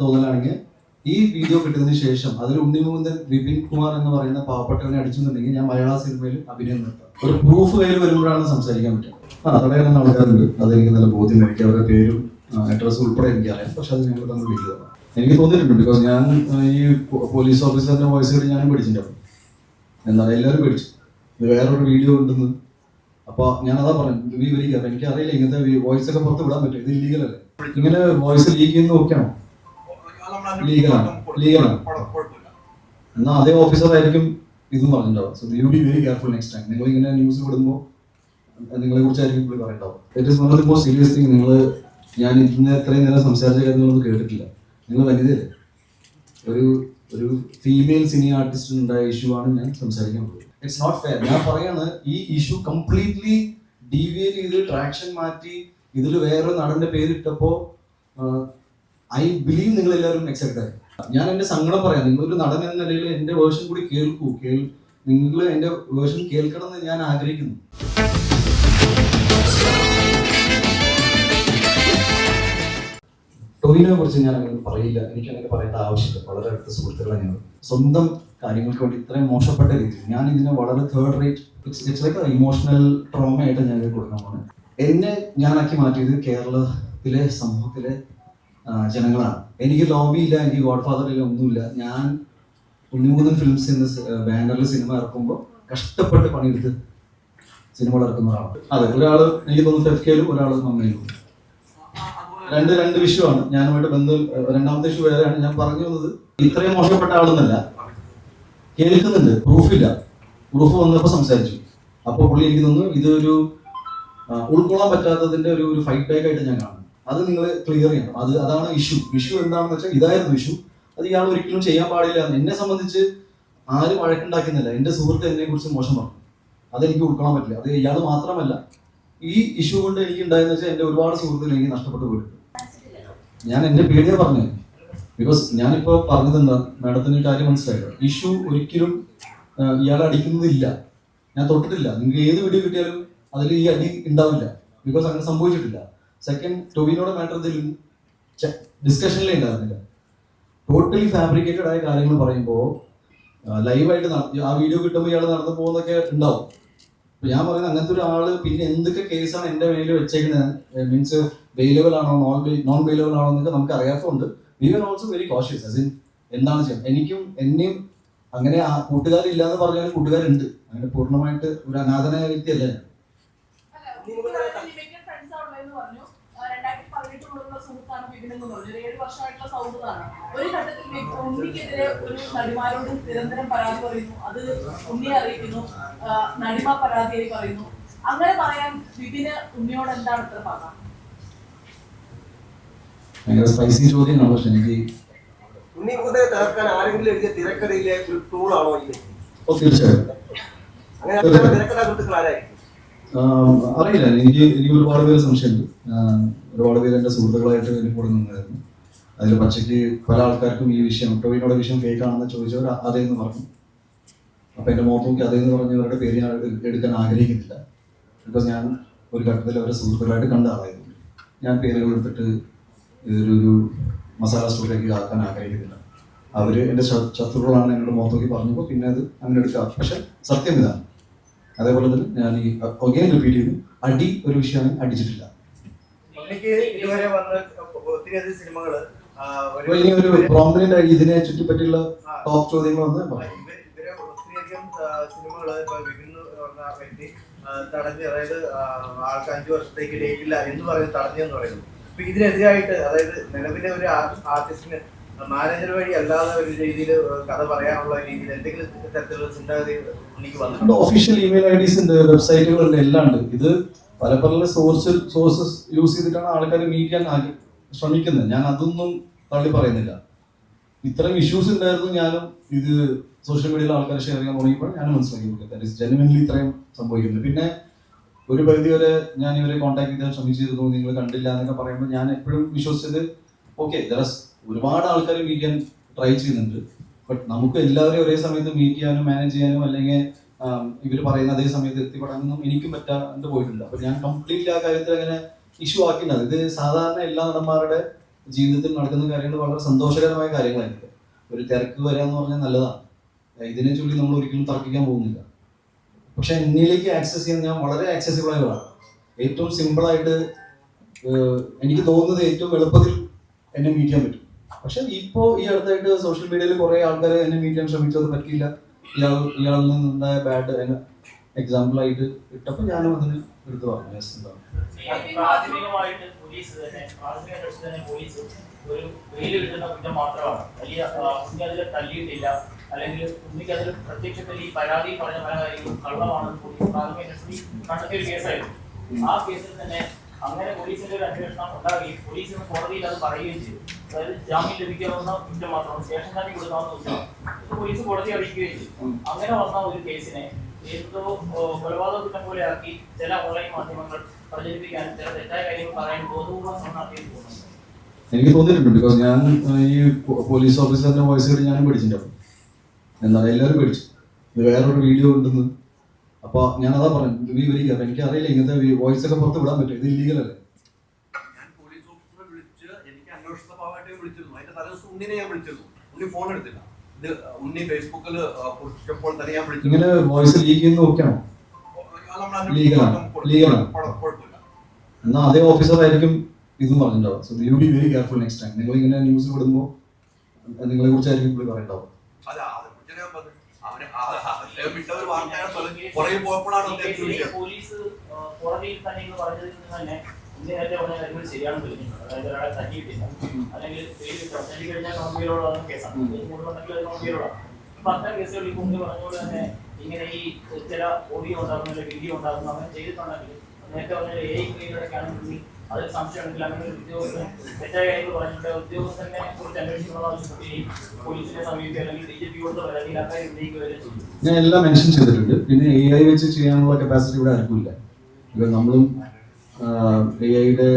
തോന്നലാണെങ്കിൽ ഈ വീഡിയോ കിട്ടിയതിന് ശേഷം അതിൽ ഉണ്ണിമുകുന്ദൻ വിപിൻ കുമാർ എന്ന് പറയുന്ന പാവപ്പെട്ടവനെ അടിച്ചെന്നുണ്ടെങ്കിൽ ഞാൻ മലയാള സിനിമയിൽ അഭിനയം നിർത്താം. ഒരു പ്രൂഫ് കയ്യിൽ വരുമ്പോഴാണ് സംസാരിക്കാൻ പറ്റുക. തടയുന്ന ആൾക്കാരുണ്ട്, അതെനിക്ക് നല്ല ബോധ്യം. എനിക്ക് അവരുടെ പേരും അഡ്രസ്സും ഉൾപ്പെടെ എനിക്കറിയാം. പക്ഷെ അത് ഞങ്ങൾ തമ്മിൽ വീട്ടിലാണ് എനിക്ക് തോന്നിയിട്ടുണ്ട്. ബിക്കോസ് ഞാൻ ഈ പോലീസ് ഓഫീസറിന്റെ വോയിസ് കേട്ട് ഞാനും പേടിച്ചിട്ടുണ്ടാവും. എന്നാൽ എല്ലാവരും പേടിച്ചു. ഇത് വേറൊരു വീഡിയോ ഉണ്ടെന്ന്. അപ്പൊ ഞാൻ അതാ പറഞ്ഞു, ബി വെരി കെയർഫുൾ. എനിക്ക് അറിയില്ല ഇങ്ങനത്തെ വോയിസ് ഒക്കെ പുറത്ത് വിടാൻ പറ്റും. ഇത് ഇല്ലീഗൽ അല്ലേ? ഇങ്ങനെ വോയിസ് ലീക്ക് ചെയ്യുന്ന നോക്കിയാണോ? ലീഗലാണ്. എന്നാൽ അതേ ഓഫീസറായിരിക്കും ഇതും പറഞ്ഞിട്ടുണ്ടാവും. So you be very careful next time. നിങ്ങൾ ഇങ്ങനെ ന്യൂസ് വിടുമ്പോൾ നിങ്ങളെ കുറിച്ചായിരിക്കും പുള്ളി പറയുണ്ടാവും. It is one of the most serious thing. ഞാൻ ഇന്ന് എത്രയും നേരം സംസാരിച്ച കാര്യങ്ങളൊന്നും കേട്ടിട്ടില്ല. നിങ്ങൾ വനിതയല്ലേ? ഒരു ഫീമെയിൽ സിനി ആർട്ടിസ്റ്റിന് ഉണ്ടായ ഇഷ്യൂ ആണ് ഞാൻ സംസാരിക്കാൻ പോകുന്നത്. It's not fair. ഞാൻ പറയാണ്, ഈ ഇഷ്യൂ കംപ്ലീറ്റ്ലി ഡീവിയേറ്റ് ചെയ്ത് ട്രാക്ഷൻ മാറ്റി ഇതിൽ വേറൊരു നടന്റെ പേരിട്ടപ്പോ ഐ ബിലീവ് നിങ്ങൾ എല്ലാവരും എക്സെപ്റ്റ് ആയി. ഞാൻ എന്റെ സങ്കടം പറയാം. നിങ്ങളൊരു നടൻ എന്ന നിലയിൽ എന്റെ വേർഷൻ കൂടി കേൾക്കൂ. നിങ്ങൾ എന്റെ വേർഷൻ കേൾക്കണം എന്ന് ഞാൻ ആഗ്രഹിക്കുന്നു. ടോവിനോയെ കുറിച്ച് ഞാൻ അങ്ങനെ പറയില്ല. എനിക്ക് അങ്ങനെ പറയേണ്ട ആവശ്യമില്ല. വളരെ അടുത്ത സുഹൃത്തുക്കളെ ഞങ്ങൾ സ്വന്തം കാര്യങ്ങൾക്ക് വേണ്ടി ഇത്രയും മോശപ്പെട്ട രീതിയിൽ ഞാൻ ഇതിനെ വളരെ third rate it's like emotional trauma ആയിട്ട് ഞാൻ ഇത് കൊടുക്കാൻ പോകുന്നത്. എന്നെ ഞാനാക്കി മാറ്റിയത് കേരളത്തിലെ സമൂഹത്തിലെ ജനങ്ങളാണ്. എനിക്ക് ലോബി ഇല്ല, എനിക്ക് ഗോഡ് ഫാദർ ഇല്ല, ഒന്നുമില്ല. ഞാൻ ഉണ്ണിമുകുന്ദൻ ഫിലിംസ് എന്ന ബാനറിൽ സിനിമ ഇറക്കുമ്പോൾ കഷ്ടപ്പെട്ട് പണിയെടുത്ത് സിനിമകൾ ഇറക്കുന്നതാണ്. അതെ, ഒരാൾ എനിക്ക് തോന്നുന്നു FKയിലും ഒരാൾ മമ്മയിലും. രണ്ട് വിഷയമാണ് ഞാനുമായിട്ട് ബന്ധം. രണ്ടാമത്തെ ഇഷ്യൂ വേറെയാണ്. ഞാൻ പറഞ്ഞു വന്നത് ഇത്രയും മോശപ്പെട്ട ആളെന്നല്ല, കേൾക്കുന്നുണ്ട്, പ്രൂഫില്ല. പ്രൂഫ് വന്നപ്പോൾ സംസാരിച്ചു. അപ്പോൾ പുള്ളി എനിക്ക് തോന്നുന്നു ഇതൊരു ഉൾക്കൊള്ളാൻ പറ്റാത്തതിന്റെ ഒരു ഫൈറ്റ് ബാക്ക് ആയിട്ട് ഞാൻ കാണുന്നു. അത് നിങ്ങൾ ക്ലിയർ ചെയ്യണം. അതാണ് ഇഷ്യൂ എന്താണെന്ന് വെച്ചാൽ ഇതായിരുന്നു ഇഷ്യൂ. അത് ഇയാൾ ഒരിക്കലും ചെയ്യാൻ പാടില്ല. എന്നെ സംബന്ധിച്ച് ആരും വഴക്കുണ്ടാക്കുന്നില്ല. എന്റെ സുഹൃത്ത് എന്നെ കുറിച്ച് മോശം പറഞ്ഞു. അതെനിക്ക് ഉൾക്കൊള്ളാൻ പറ്റില്ല. അത് ഇയാൾ മാത്രമല്ല, ഈ ഇഷ്യൂ കൊണ്ട് എനിക്ക് ഉണ്ടായെന്ന് വെച്ചാൽ എന്റെ ഒരുപാട് സുഹൃത്തുക്കൾ എനിക്ക് നഷ്ടപ്പെട്ടു പോയിട്ടുണ്ട്. ഞാൻ എന്റെ പേടിയെ പറഞ്ഞു. ബിക്കോസ് ഞാനിപ്പോ പറഞ്ഞത് എന്താ, മാഡത്തിന് കാര്യം മനസ്സിലായില്ലോ. ഇഷ്യൂ ഒരിക്കലും ഇയാൾ അടിക്കുന്നതില്ല, ഞാൻ തൊട്ടിട്ടില്ല. നിങ്ങൾക്ക് ഏത് വീഡിയോ കിട്ടിയാലും അതിൽ ഈ അടി ഉണ്ടാവില്ല. ബിക്കോസ് അങ്ങനെ സംഭവിച്ചിട്ടില്ല. സെക്കൻഡ്, ടൊവിനോയുടെ മാറ്റർ എന്തെങ്കിലും ഡിസ്കഷനിലേ ഉണ്ടായിരുന്നില്ല. ടോട്ടലി ഫാബ്രിക്കേറ്റഡ് ആയ കാര്യങ്ങൾ പറയുമ്പോൾ ലൈവായിട്ട് ആ വീഡിയോ കിട്ടുമ്പോൾ ഇയാൾ നടന്നു പോകുന്നൊക്കെ ഉണ്ടാവും. അപ്പൊ ഞാൻ പറയുന്നത് അങ്ങനത്തെ ഒരാള് പിന്നെ എന്തൊക്കെ കേസാണ് എന്റെ മേലിൽ വെച്ചേക്കുന്നത്, മീൻസ് ബെയിലബിൾ ആണോ നോൺ ബെയിലബിൾ ആണോ എന്നൊക്കെ നമുക്ക് അറിയാത്തതുകൊണ്ട് we are also very cautious. അസിൻ എന്താണ് ചെയ്യുക. എന്നെയും അങ്ങനെ കൂട്ടുകാരില്ലാന്ന് പറഞ്ഞാൽ കൂട്ടുകാരുണ്ട്. അങ്ങനെ പൂർണ്ണമായിട്ട് ഒരു അനാഥനായ വ്യക്തിയല്ല ഞാൻ. ഒരു ഘട്ടത്തിൽ ഉണ്ണിക്കെതിരെ ഒരു നടിമാരോട് നിരന്തരം പരാതി പറയുന്നു. അത് ഉണ്ണിയെ അറിയിക്കുന്നു, നടിമ പരാതിയായി പറയുന്നു. അങ്ങനെ പറയാൻ വിപിന് ഉണ്ണിയോട് എന്താണ് ഇത്ര പറഞ്ഞത്? സ്പൈസി ചോദ്യമാണ്. പക്ഷെ എനിക്ക് ഉണ്ണിമുകുന്ദനെ തകർക്കാൻ ആരെങ്കിലും എഴുതിയ തിരക്കഥയിലെ ഒരു ടൂളാണോ ഇത്? തീർച്ചയായും തിരക്കഥാകൃത്തുക്കൾ ആരായിരിക്കും അറിയില്ല. എനിക്ക് ഒരുപാട് പേര് സംശയമുണ്ട്. ഒരുപാട് പേര് എന്റെ സുഹൃത്തുക്കളായിട്ട് എനിക്ക് കൂടെ നിന്നായിരുന്നു. അതിൽ പച്ചയ്ക്ക് പല ആൾക്കാർക്കും ഈ വിഷയം ടൊവിനോയുടെ വിഷയം ഫേക്ക് ആണെന്ന് ചോദിച്ചവർ അതേന്ന് പറഞ്ഞു. അപ്പൊ എന്റെ മുഖത്ത് നോക്കി അതേന്ന് പറഞ്ഞവരുടെ പേര് ഞാൻ എടുക്കാൻ ആഗ്രഹിക്കുന്നില്ല. ബിക്കോസ് ഞാൻ ഒരു ഘട്ടത്തിൽ അവരെ സുഹൃത്തുക്കളായിട്ട് കണ്ട ആളായിരുന്നു. ഞാൻ പേരുകൾ എടുത്തിട്ട് ഇതൊരു മസാല സ്റ്റോറിലേക്ക് ആക്കാൻ ആഗ്രഹിക്കുന്നില്ല. അവര് എന്റെ ശത്രുക്കളാണ് എന്നോട് മുഖത്ത് നോക്കി പറഞ്ഞപ്പോൾ പിന്നെ അത് അങ്ങനെ എടുക്കാം. പക്ഷെ സത്യം ഇതാണ്. അതേപോലെ തന്നെ ഞാൻ ഈ ഒഗെയിൻ റിപ്പീറ്റ് ചെയ്തു, അടി ഒരു വിഷയമാണ്, അടിച്ചിട്ടില്ല. ഇനി ഒരു പ്രോമിനന്റ് ആയി ഇതിനെ ചുറ്റിപ്പറ്റിയുള്ള ടോപ്പ് ചോദ്യങ്ങൾ വന്ന് തടഞ്ഞ്, അതായത് ആൾക്ക് 5 വർഷത്തേക്ക് ഡേറ്റില്ല എന്ന് പറയുന്നത് തടഞ്ഞെന്ന് പറയുന്നു. അപ്പൊ ഇതിനെതിരായിട്ട്, അതായത് നിലവിലെ ഒരു ആർട്ടിസ്റ്റിന് മാനേജർ വഴി അല്ലാതെ ഒരു രീതിയിൽ കഥ പറയാനുള്ള രീതിയിൽ എന്തെങ്കിലും തരത്തിലുള്ള ചിന്താഗതി ഉണ്ണിക്ക് വന്നിട്ടുണ്ട്? ഒഫീഷ്യൽ ഇമെയിൽ IDs ഉണ്ട്, വെബ്സൈറ്റുകളുണ്ട്, എല്ലാം ഉണ്ട്. ഇത് പല സോഴ്സസ് യൂസ് ചെയ്തിട്ടാണ് ആൾക്കാർ മീറ്റ് ചെയ്യാൻ ശ്രമിക്കുന്നത്. ഞാൻ അതൊന്നും തള്ളി പറയുന്നില്ല. ഇത്തരം ഇഷ്യൂസ് ഉണ്ടായിരുന്നു. ഞാനും ഇത് സോഷ്യൽ മീഡിയയിൽ ആൾക്കാർ ഷെയർ ചെയ്യാൻ തുടങ്ങിയപ്പോൾ ഞാൻ മനസ്സിലാക്കി ജെനുവിൻലി ഇത്രയും സംഭവിക്കുന്നത്. പിന്നെ ഒരു പരിധി വരെ ഞാൻ ഇവരെ കോൺടാക്ട് ചെയ്യാൻ ശ്രമിച്ചിരുന്നു, നിങ്ങൾ കണ്ടില്ല എന്നൊക്കെ പറയുമ്പോൾ ഞാൻ എപ്പോഴും വിശ്വസിച്ചത് ഓക്കെ, ഒരുപാട് ആൾക്കാർ മീറ്റ് ചെയ്യാൻ ട്രൈ ചെയ്യുന്നുണ്ട്. ബട്ട് നമുക്ക് എല്ലാവരെയും ഒരേ സമയത്ത് മീറ്റ് ചെയ്യാനും മാനേജ് ചെയ്യാനും അല്ലെങ്കിൽ ഇവർ പറയുന്ന അതേ സമയത്ത് എത്തിപ്പെടാനൊന്നും എനിക്കും പറ്റാണ്ട് പോയിട്ടുണ്ട്. അപ്പൊ ഞാൻ കംപ്ലീറ്റ്ലി ആ കാര്യത്തിൽ അങ്ങനെ ഇഷ്യൂ ആക്കിയിട്ടുണ്ട്. ഇത് സാധാരണ എല്ലാ നടന്മാരുടെ ജീവിതത്തിൽ നടക്കുന്ന കാര്യങ്ങൾ വളരെ സന്തോഷകരമായ കാര്യങ്ങളായിരിക്കും. ഒരു തിരക്ക് വരിക എന്ന് പറഞ്ഞാൽ നല്ലതാണ്. ഇതിനെ ചൊല്ലി നമ്മൾ ഒരിക്കലും തർക്കിക്കാൻ പോകുന്നില്ല. പക്ഷെ എന്നിലേക്ക് ആക്സസ് ചെയ്യാൻ ഞാൻ വളരെ ആക്സസിബിൾ ആയ ഒരാളാണ്. ഏറ്റവും സിമ്പിളായിട്ട് എനിക്ക് തോന്നുന്നത് ഏറ്റവും എളുപ്പത്തിൽ എന്നെ മീറ്റ് ചെയ്യാൻ പറ്റും. പക്ഷെ ഇപ്പോൾ ഈ അടുത്തായിട്ട് സോഷ്യൽ മീഡിയയിൽ കുറേ ആൾക്കാർ എന്നെ മീറ്റ് ചെയ്യാൻ ശ്രമിച്ചത് പറ്റിയില്ല, ഇയാളിൽ നിന്നുണ്ടായ ബാഡ് എക്സാമ്പിളായിട്ട് ഇട്ടപ്പോൾ ഞാനും അതിന് എടുത്ത് പറഞ്ഞു. യെസ്, എന്താണ് പ്രാഥമികമായിട്ട് പോലീസ് തന്നെ പോലീസ് ഒരു വെയിൽ കിട്ടുന്ന കുറ്റം മാത്രമാണ്. വലിയ ഉണ്ണി അതിൽ തല്ലിയിട്ടില്ല, അല്ലെങ്കിൽ ഉണ്ണിക്ക് അതിൽ പ്രത്യക്ഷത്തിൽ ഈ പരാതി പറഞ്ഞ പല കാര്യങ്ങളും കള്ളമാണെന്ന് പോലീസ് പ്രാഥമിക അന്വേഷണത്തിൽ കണ്ടെത്തിയ ഒരു കേസായിരുന്നു. ആ കേസിൽ തന്നെ അങ്ങനെ പോലീസിന്റെ ഒരു അന്വേഷണം ഉണ്ടാവുകയും പോലീസിന് കോടതിയിൽ അത് പറയുകയും ചെയ്തു. അതായത് ജാമ്യം ലഭിക്കാവുന്ന കുറ്റം മാത്രമാണ്, സ്റ്റേഷൻ ജാമ്യം കൊടുക്കാവുന്ന കുറ്റം പോലീസ് കോടതി അറിയിക്കുകയും ചെയ്തു. അങ്ങനെ വന്ന ഒരു കേസിനെ എന്തോ കൊലപാതക കുറ്റം പോലെ ആക്കി ചില ഓൺലൈൻ മാധ്യമങ്ങൾ പ്രചരിപ്പിക്കാനും ചില തെറ്റായ കാര്യങ്ങൾ പറയാൻ ബോധപൂർവ്വം ശ്രമം പോകുന്നുണ്ട്. എനിക്ക് തോന്നിയിട്ടുണ്ട്. ബിക്കോസ് ഞാൻ ഈ പോലീസ് ഓഫീസറിന്റെ വോയിസ് കേട്ട് ഞാനും പേടിച്ചിട്ടുണ്ടാവും. എന്താണ് എല്ലാവരും പേടിച്ചു, ഇത് വേറൊരു വീഡിയോ ഉണ്ടെന്ന്. അപ്പൊ ഞാനതാ പറഞ്ഞു, വിവരിക്കാം, എനിക്ക് അറിയില്ല ഇങ്ങനത്തെ വോയിസ് ഒക്കെ പുറത്ത് വിടാൻ പറ്റും, ഇത് ഇല്ലീഗൽ അല്ലേ. ഞാൻ പോലീസ് ഓഫീസറെ വിളിച്ച് എനിക്ക് അന്വേഷണ ഭാഗമായിട്ട് വിളിച്ചിരുന്നു. അതിന്റെ തലേദിവസം ഉണ്ണിനെ ഞാൻ വിളിച്ചിരുന്നു. ഉണ്ണി ഫോൺ എടുത്തില്ല. ഇത് ഉണ്ണി ഫേസ്ബുക്കിൽ കുറിച്ചപ്പോൾ തന്നെ ഞാൻ വിളിച്ചു. ഇങ്ങനെ വോയിസ് ലീക്ക് ചെയ്യുന്ന നോക്കിയാണോ? കുഴപ്പമില്ല. എന്നാൽ അതേ ഓഫീസർ ആയിരിക്കും ഇതും പറഞ്ഞിട്ടുണ്ടാവും. So you be very careful next time. നിങ്ങൾ ഇങ്ങനെ ന്യൂസ് വിടുമ്പോൾ നിങ്ങളെ കുറിച്ചായിരിക്കും പുള്ളി പറയണ്ടാവും. പോലീസ് കോടതിയിൽ തന്നെ പറഞ്ഞതിൽ നിന്ന് തന്നെ നേരത്തെ പറഞ്ഞ കാര്യങ്ങൾ ശരിയാണെന്ന് തെളിഞ്ഞിട്ടുണ്ട്. അതായത് ഒരാളെ തല്ലിയിട്ടില്ല, അല്ലെങ്കിൽ തല്ലി കഴിഞ്ഞാൽ കൗൺസിലറോടാണ് കേസാണ്, കൗൺസിലറോടാണ്. അപ്പൊ അത്തരം കേസുകളിൽ മുമ്പ് പറഞ്ഞുകൊണ്ട് തന്നെ ഇങ്ങനെ ഈ ചില ഓഡിയോ ഉണ്ടാകുന്ന വീഡിയോ ഉണ്ടാകുന്നു അങ്ങനെ ചെയ്തിട്ടുണ്ടെങ്കിൽ നേരത്തെ പറഞ്ഞ AI അതിൽ സംശയമുണ്ടെങ്കിൽ അങ്ങനെ ഒരു ഉദ്യോഗസ്ഥൻ തെറ്റായ കാര്യങ്ങൾ പറഞ്ഞിട്ട് ഉദ്യോഗസ്ഥനെ കുറിച്ച് അന്വേഷിക്കുന്ന ആവശ്യപ്പെടുകയും പോലീസിനെ സമീപിക്കുക അല്ലെങ്കിൽ DGP-യോട് പരാതി ഇല്ലാത്ത ഉന്നയിക്കുകയും ചെയ്യും. ഞാൻ എല്ലാം മെൻഷൻ ചെയ്തിട്ടുണ്ട്. പിന്നെ AI വെച്ച് ചെയ്യാനുള്ള കപ്പാസിറ്റി ഇവിടെ ആർക്കുമില്ല. ഇപ്പം നമ്മളും AI-യുടെ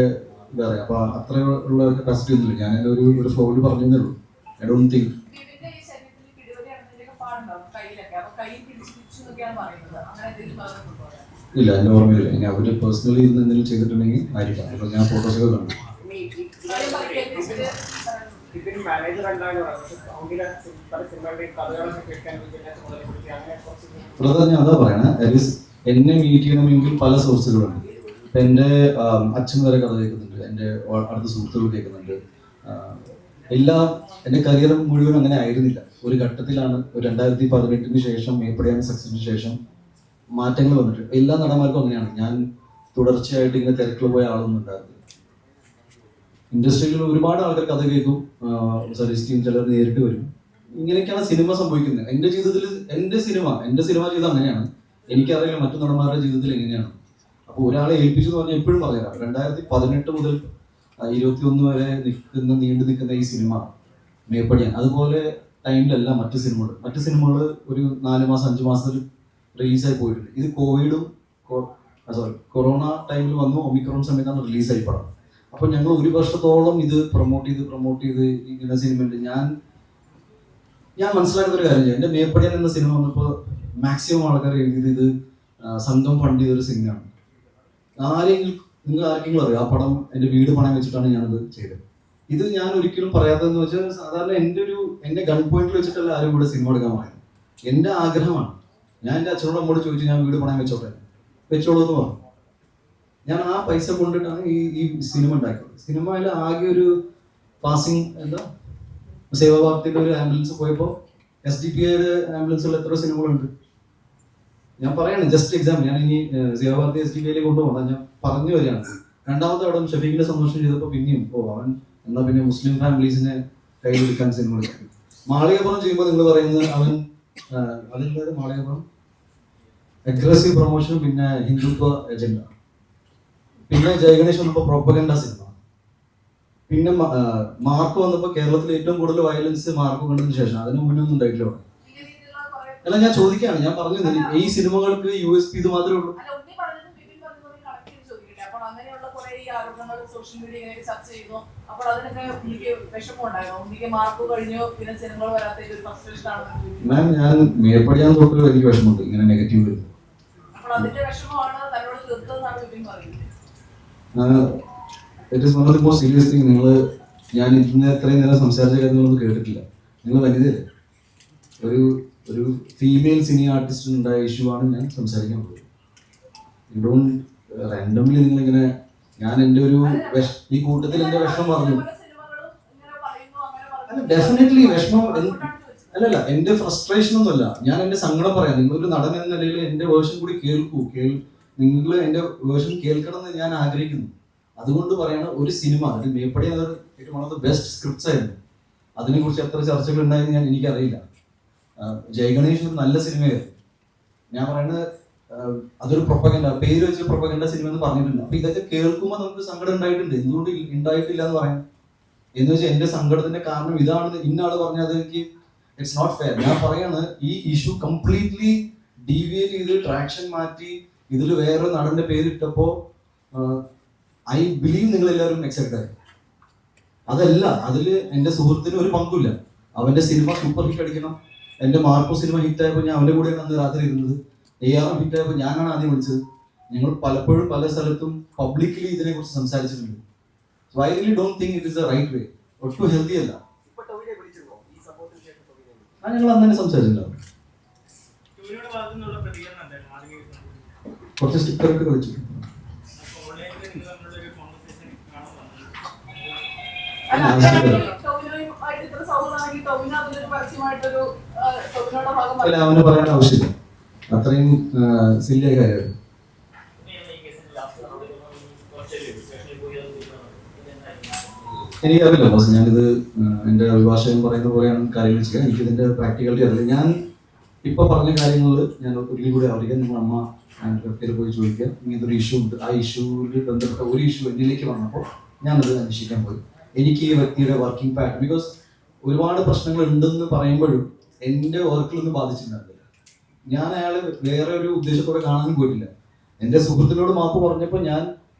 എന്താ പറയുക, അപ്പൊ അത്ര ഉള്ള കപ്പാസിറ്റി ഒന്നുമില്ല. ഞാൻ ഒരു ഫ്ലോയിൽ പറഞ്ഞതേ ഉള്ളൂ. ഐ ഡോണ്ട് തിങ്ക് ഇല്ല, എൻ്റെ ഓർമ്മയില്ല. ഇനി അവര് പേഴ്സണലി ഇരുന്ന് എന്തെങ്കിലും ചെയ്തിട്ടുണ്ടെങ്കിൽ ആയിരിക്കാം. അപ്പൊ ഞാൻ ഫോട്ടോസൊക്കെ കണ്ടു. ബ്രദർ, ഞാൻ അതാ പറയണേ, എന്നെ മീറ്റ് ചെയ്യണമെങ്കിൽ പല സോഴ്സുകളുണ്ട്. ഇപ്പൊ എൻ്റെ അച്ഛൻ വരെ കഥ കേൾക്കുന്നുണ്ട്, എൻ്റെ അടുത്ത സുഹൃത്തുക്കൾ കേൾക്കുന്നുണ്ട്. എൻ്റെ കരിയർ മുഴുവൻ അങ്ങനെ ആയിരുന്നില്ല. ഒരു ഘട്ടത്തിലാണ്, ഒരു 2018 ശേഷം, മേപ്പടിയാണ് സക്സസിന് ശേഷം മാറ്റങ്ങൾ വന്നിട്ട്. എല്ലാ നടന്മാർക്കും അങ്ങനെയാണ്. ഞാൻ തുടർച്ചയായിട്ട് ഇങ്ങനെ തിരക്കിൽ പോയ ആളൊന്നും ഉണ്ടായിരുന്നില്ല. ഇൻഡസ്ട്രിയിൽ ഒരുപാട് ആൾക്കാർ കഥ കേൾക്കും, സജസ്റ്റ് ചിലർ നേരിട്ട് വരും. ഇങ്ങനെയൊക്കെയാണ് സിനിമ സംഭവിക്കുന്നത്. എൻ്റെ ജീവിതത്തിൽ എൻ്റെ സിനിമ ചെയ്തത് അങ്ങനെയാണ്. എനിക്കറിയില്ല മറ്റു നടന്മാരുടെ ജീവിതത്തിൽ എങ്ങനെയാണ്. അപ്പോൾ ഒരാളെ ഏൽപ്പിച്ചു എന്ന് പറഞ്ഞാൽ എപ്പോഴും പറയാം, 2018 മുതൽ 21 വരെ നീണ്ടു നിൽക്കുന്ന ഈ സിനിമ മേപ്പടിയാണ്. അതുപോലെ ടൈമിലല്ല മറ്റു സിനിമകൾ ഒരു 4 മാസം 5 മാസത്തിൽ റിലീസായി പോയിട്ടുണ്ട്. ഇത് കൊറോണ ടൈമിൽ വന്നു, ഒമിക്രോൺ സമയത്താണ് റിലീസായി പടം. അപ്പോൾ ഞങ്ങൾ 1 വർഷത്തോളം ഇത് പ്രൊമോട്ട് ചെയ്ത് ഇങ്ങനെ സിനിമയുണ്ട്. ഞാൻ മനസ്സിലാക്കുന്ന ഒരു കാര്യം, എൻ്റെ മേപ്പടിയൻ എന്ന സിനിമ വന്നപ്പോൾ മാക്സിമം ആൾക്കാർ എഴുതിയത് ഇത് സംഘം ഫണ്ട് ചെയ്തൊരു സിനിമയാണ്. നിങ്ങൾ ആർക്കെങ്കിലും അറിയാം ആ പടം എൻ്റെ വീട് പണയം വെച്ചിട്ടാണ് ഞാനത് ചെയ്തത്. ഇത് ഞാൻ ഒരിക്കലും പറയാത്തതെന്ന് വെച്ചാൽ, സാധാരണ എൻ്റെ ഗൺ പോയിന്റിൽ വെച്ചിട്ടല്ല ആരും കൂടെ സിനിമ എടുക്കാൻ പറയുന്നത്. എൻ്റെ ആഗ്രഹമാണ്. ഞാൻ എൻ്റെ അച്ഛനോട് അമ്മോട് ചോദിച്ചു, ഞാൻ വീട് പണയം വെച്ചോളൂ എന്ന് പറഞ്ഞു. ഞാൻ ആ പൈസ കൊണ്ടിട്ടാണ് ഈ സിനിമ ഉണ്ടാക്കിയത്. സിനിമയിൽ ആകെ ഒരു പാസിങ് സേവാഭാരതിയുടെ ഒരു ആംബുലൻസ് പോയപ്പോൾ SDPIയുടെ ആംബുലൻസുള്ള എത്ര സിനിമകളുണ്ട്. ഞാൻ പറയാണ്, ജസ്റ്റ് എക്സാമ്പിൾ. ഞാൻ ഇനി സേവാഭാരതി SDPIയിലേക്ക് കൊണ്ടുപോകണം, ഞാൻ പറഞ്ഞു വരികയാണ്. രണ്ടാമത്തെ അവിടെ ഷഫീഖിന്റെ സന്തോഷം ചെയ്തപ്പോൾ പിന്നെയും അവൻ എന്നാ പിന്നെ മുസ്ലിം ഫാമിലീസിനെ കയ്യിലെടുക്കാൻ സിനിമ എടുക്കും. മാളികപ്പുറം ചെയ്യുമ്പോൾ നിങ്ങൾ പറയുന്നത് അതെന്തായാലും മാളികപ്പുറം അഗ്രസീവ് പ്രൊമോഷൻ, പിന്നെ ഹിന്ദുത്വ എജൻഡ, പിന്നെ ജയഗണേഷ് വന്നപ്പോൾ പ്രൊപ്പഗൻഡ സിനിമ, പിന്നെ മാർക്ക് വന്നപ്പോൾ കേരളത്തിൽ ഏറ്റവും കൂടുതൽ വയലൻസ് മാർക്ക് കണ്ടതിന് ശേഷം. അതിന് മുന്നൊന്നും ഉണ്ടായിട്ടില്ല. അല്ല, ഞാൻ ചോദിക്കുകയാണ്, ഞാൻ പറഞ്ഞു ഈ സിനിമകൾക്ക് USP ഇത് മാത്രമേ ഉള്ളൂ. മാം, ഞാൻ മേപ്പടിയാൻ തൊട്ട് എനിക്ക് വിഷമമുണ്ട് ഇങ്ങനെ നെഗറ്റീവ് വരുന്നത്. It is one of the most serious thing. നിങ്ങൾ ഞാൻ ഇന്ന് എത്രയും നേരം സംസാരിച്ച കാര്യങ്ങളൊന്നും കേട്ടിട്ടില്ല. നിങ്ങൾ വനിതയല്ലേ? ഒരു ഫീമെയിൽ സിനി ആർട്ടിസ്റ്റ് ഉണ്ടായ ഇഷ്യൂ ആണ് ഞാൻ സംസാരിക്കാൻ പോകുന്നത്. റാൻഡംലി നിങ്ങളിങ്ങനെ ഞാൻ എൻ്റെ ഒരു ഈ കൂട്ടത്തിൽ എൻ്റെ വിഷമം പറഞ്ഞു. അല്ല, ഡെഫിനറ്റ്ലി വിഷമം അല്ലല്ല, എൻ്റെ ഫ്രസ്ട്രേഷൻ ഒന്നുമല്ല. ഞാൻ എൻ്റെ സങ്കടം പറയാം. നിങ്ങളൊരു നടൻ എന്ന നിലയിൽ എൻ്റെ വേർഷൻ കൂടി നിങ്ങൾ എൻ്റെ വേർഷൻ കേൾക്കണം എന്ന് ഞാൻ ആഗ്രഹിക്കുന്നു. അതുകൊണ്ട് പറയണ ഒരു സിനിമ, അത് മേപ്പടി അതൊരു ഏറ്റവും one of the best scripts ആയിരുന്നു. അതിനെക്കുറിച്ച് എത്ര ചർച്ചകൾ ഉണ്ടായെന്ന് എനിക്കറിയില്ല. ജയഗണേഷ് ഒരു നല്ല സിനിമയായിരുന്നു. ഞാൻ പറയുന്നത് അതൊരു പ്രൊപ്പഗൻഡ, പേര് വെച്ച് പ്രൊപ്പഗൻഡ സിനിമ എന്ന് പറഞ്ഞിട്ടുണ്ട്. അപ്പൊ ഇതൊക്കെ കേൾക്കുമ്പോൾ നമുക്ക് സങ്കടം ഉണ്ടായിട്ടുണ്ട്. എന്തുകൊണ്ട് ഉണ്ടായിട്ടില്ല എന്ന് പറയാം? എന്ന് വെച്ചാൽ എന്റെ സങ്കടത്തിന്റെ കാരണം ഇതാണെന്ന് ഇന്നാള് പറഞ്ഞാൽ അത് എനിക്ക് ഇറ്റ്സ് നോട്ട് ഫെയർ. ഞാൻ പറയാണ്, ഈ ഇഷ്യൂ കംപ്ലീറ്റ്ലി ഡീവിയേറ്റ് ചെയ്ത് ട്രാക്ഷൻ മാറ്റി ഇതിൽ വേറെ നടന്റെ പേരിട്ടപ്പോ ഐ ബിലീവ് നിങ്ങൾ എല്ലാവരും എക്സെപ്റ്റ് ആയി. അതല്ല, അതില് എന്റെ സുഹൃത്തിന് ഒരു പങ്കുമില്ല. അവന്റെ സിനിമ സൂപ്പർ ഹിറ്റ് അടിക്കണം. എന്റെ മാർക്കോ സിനിമ ഹിറ്റ് ആയപ്പോൾ ഞാൻ അവന്റെ കൂടെയാണ് അന്ന് രാത്രി ഇരുന്നത്. AR ഹിറ്റ് ആയപ്പോൾ ഞാനാണ് ആദ്യം വിളിച്ചത്. ഞങ്ങൾ പലപ്പോഴും പല സ്ഥലത്തും പബ്ലിക്കലി ഇതിനെ കുറിച്ച് സംസാരിച്ചിട്ടുണ്ട്. So I really don't think it is the right way. ഒട്ടും ഹെൽത്തി അല്ല. ഞങ്ങൾ അന്ന് തന്നെ സംസാരിച്ചിട്ടുണ്ടാവും. കുറച്ച് സ്റ്റിക്കറൊക്കെ കളിച്ചു. അല്ല, അവന് പറയാൻ ആവശ്യമില്ല. അത്രയും സില്ലിയ കാര്യമാണ്. എനിക്കറിയില്ല ബോസ്, ഞാനിത് എൻ്റെ അഭിഭാഷകൻ പറയുന്ന പോലെയാണ് കാര്യങ്ങൾ ചെയ്യുക. എനിക്കിതിൻ്റെ പ്രാക്ടിക്കാലിറ്റി അറിയില്ല. ഞാൻ ഇപ്പൊ പറഞ്ഞ കാര്യങ്ങൾ ഞാൻ ഒരിക്കലും കൂടി അറിയിക്കാം. നിങ്ങൾ അമ്മ പേര് പോയി ചോദിക്കുക. ഇങ്ങനത്തെ ഒരു ഇഷ്യൂ ഉണ്ട്. ആ ഇഷ്യൂവിൽ ബന്ധപ്പെട്ട ഒരു ഇഷ്യൂ എന്നിലേക്ക് വന്നപ്പോൾ ഞാനത് അന്വേഷിക്കാൻ പോയി. എനിക്ക് ഈ വ്യക്തിയുടെ വർക്കിംഗ് പാറ്റേൺ, ബിക്കോസ് ഒരുപാട് പ്രശ്നങ്ങൾ ഉണ്ടെന്ന് പറയുമ്പോഴും എൻ്റെ വർക്കിലൊന്നും ബാധിച്ചിട്ടുണ്ടാവില്ല. ഞാൻ അയാളെ വേറെ ഒരു ഉദ്ദേശത്തോടെ കാണാനും പോയിട്ടില്ല. എൻ്റെ സുഹൃത്തിനോട് മാപ്പ് പറഞ്ഞപ്പോൾ ഞാൻ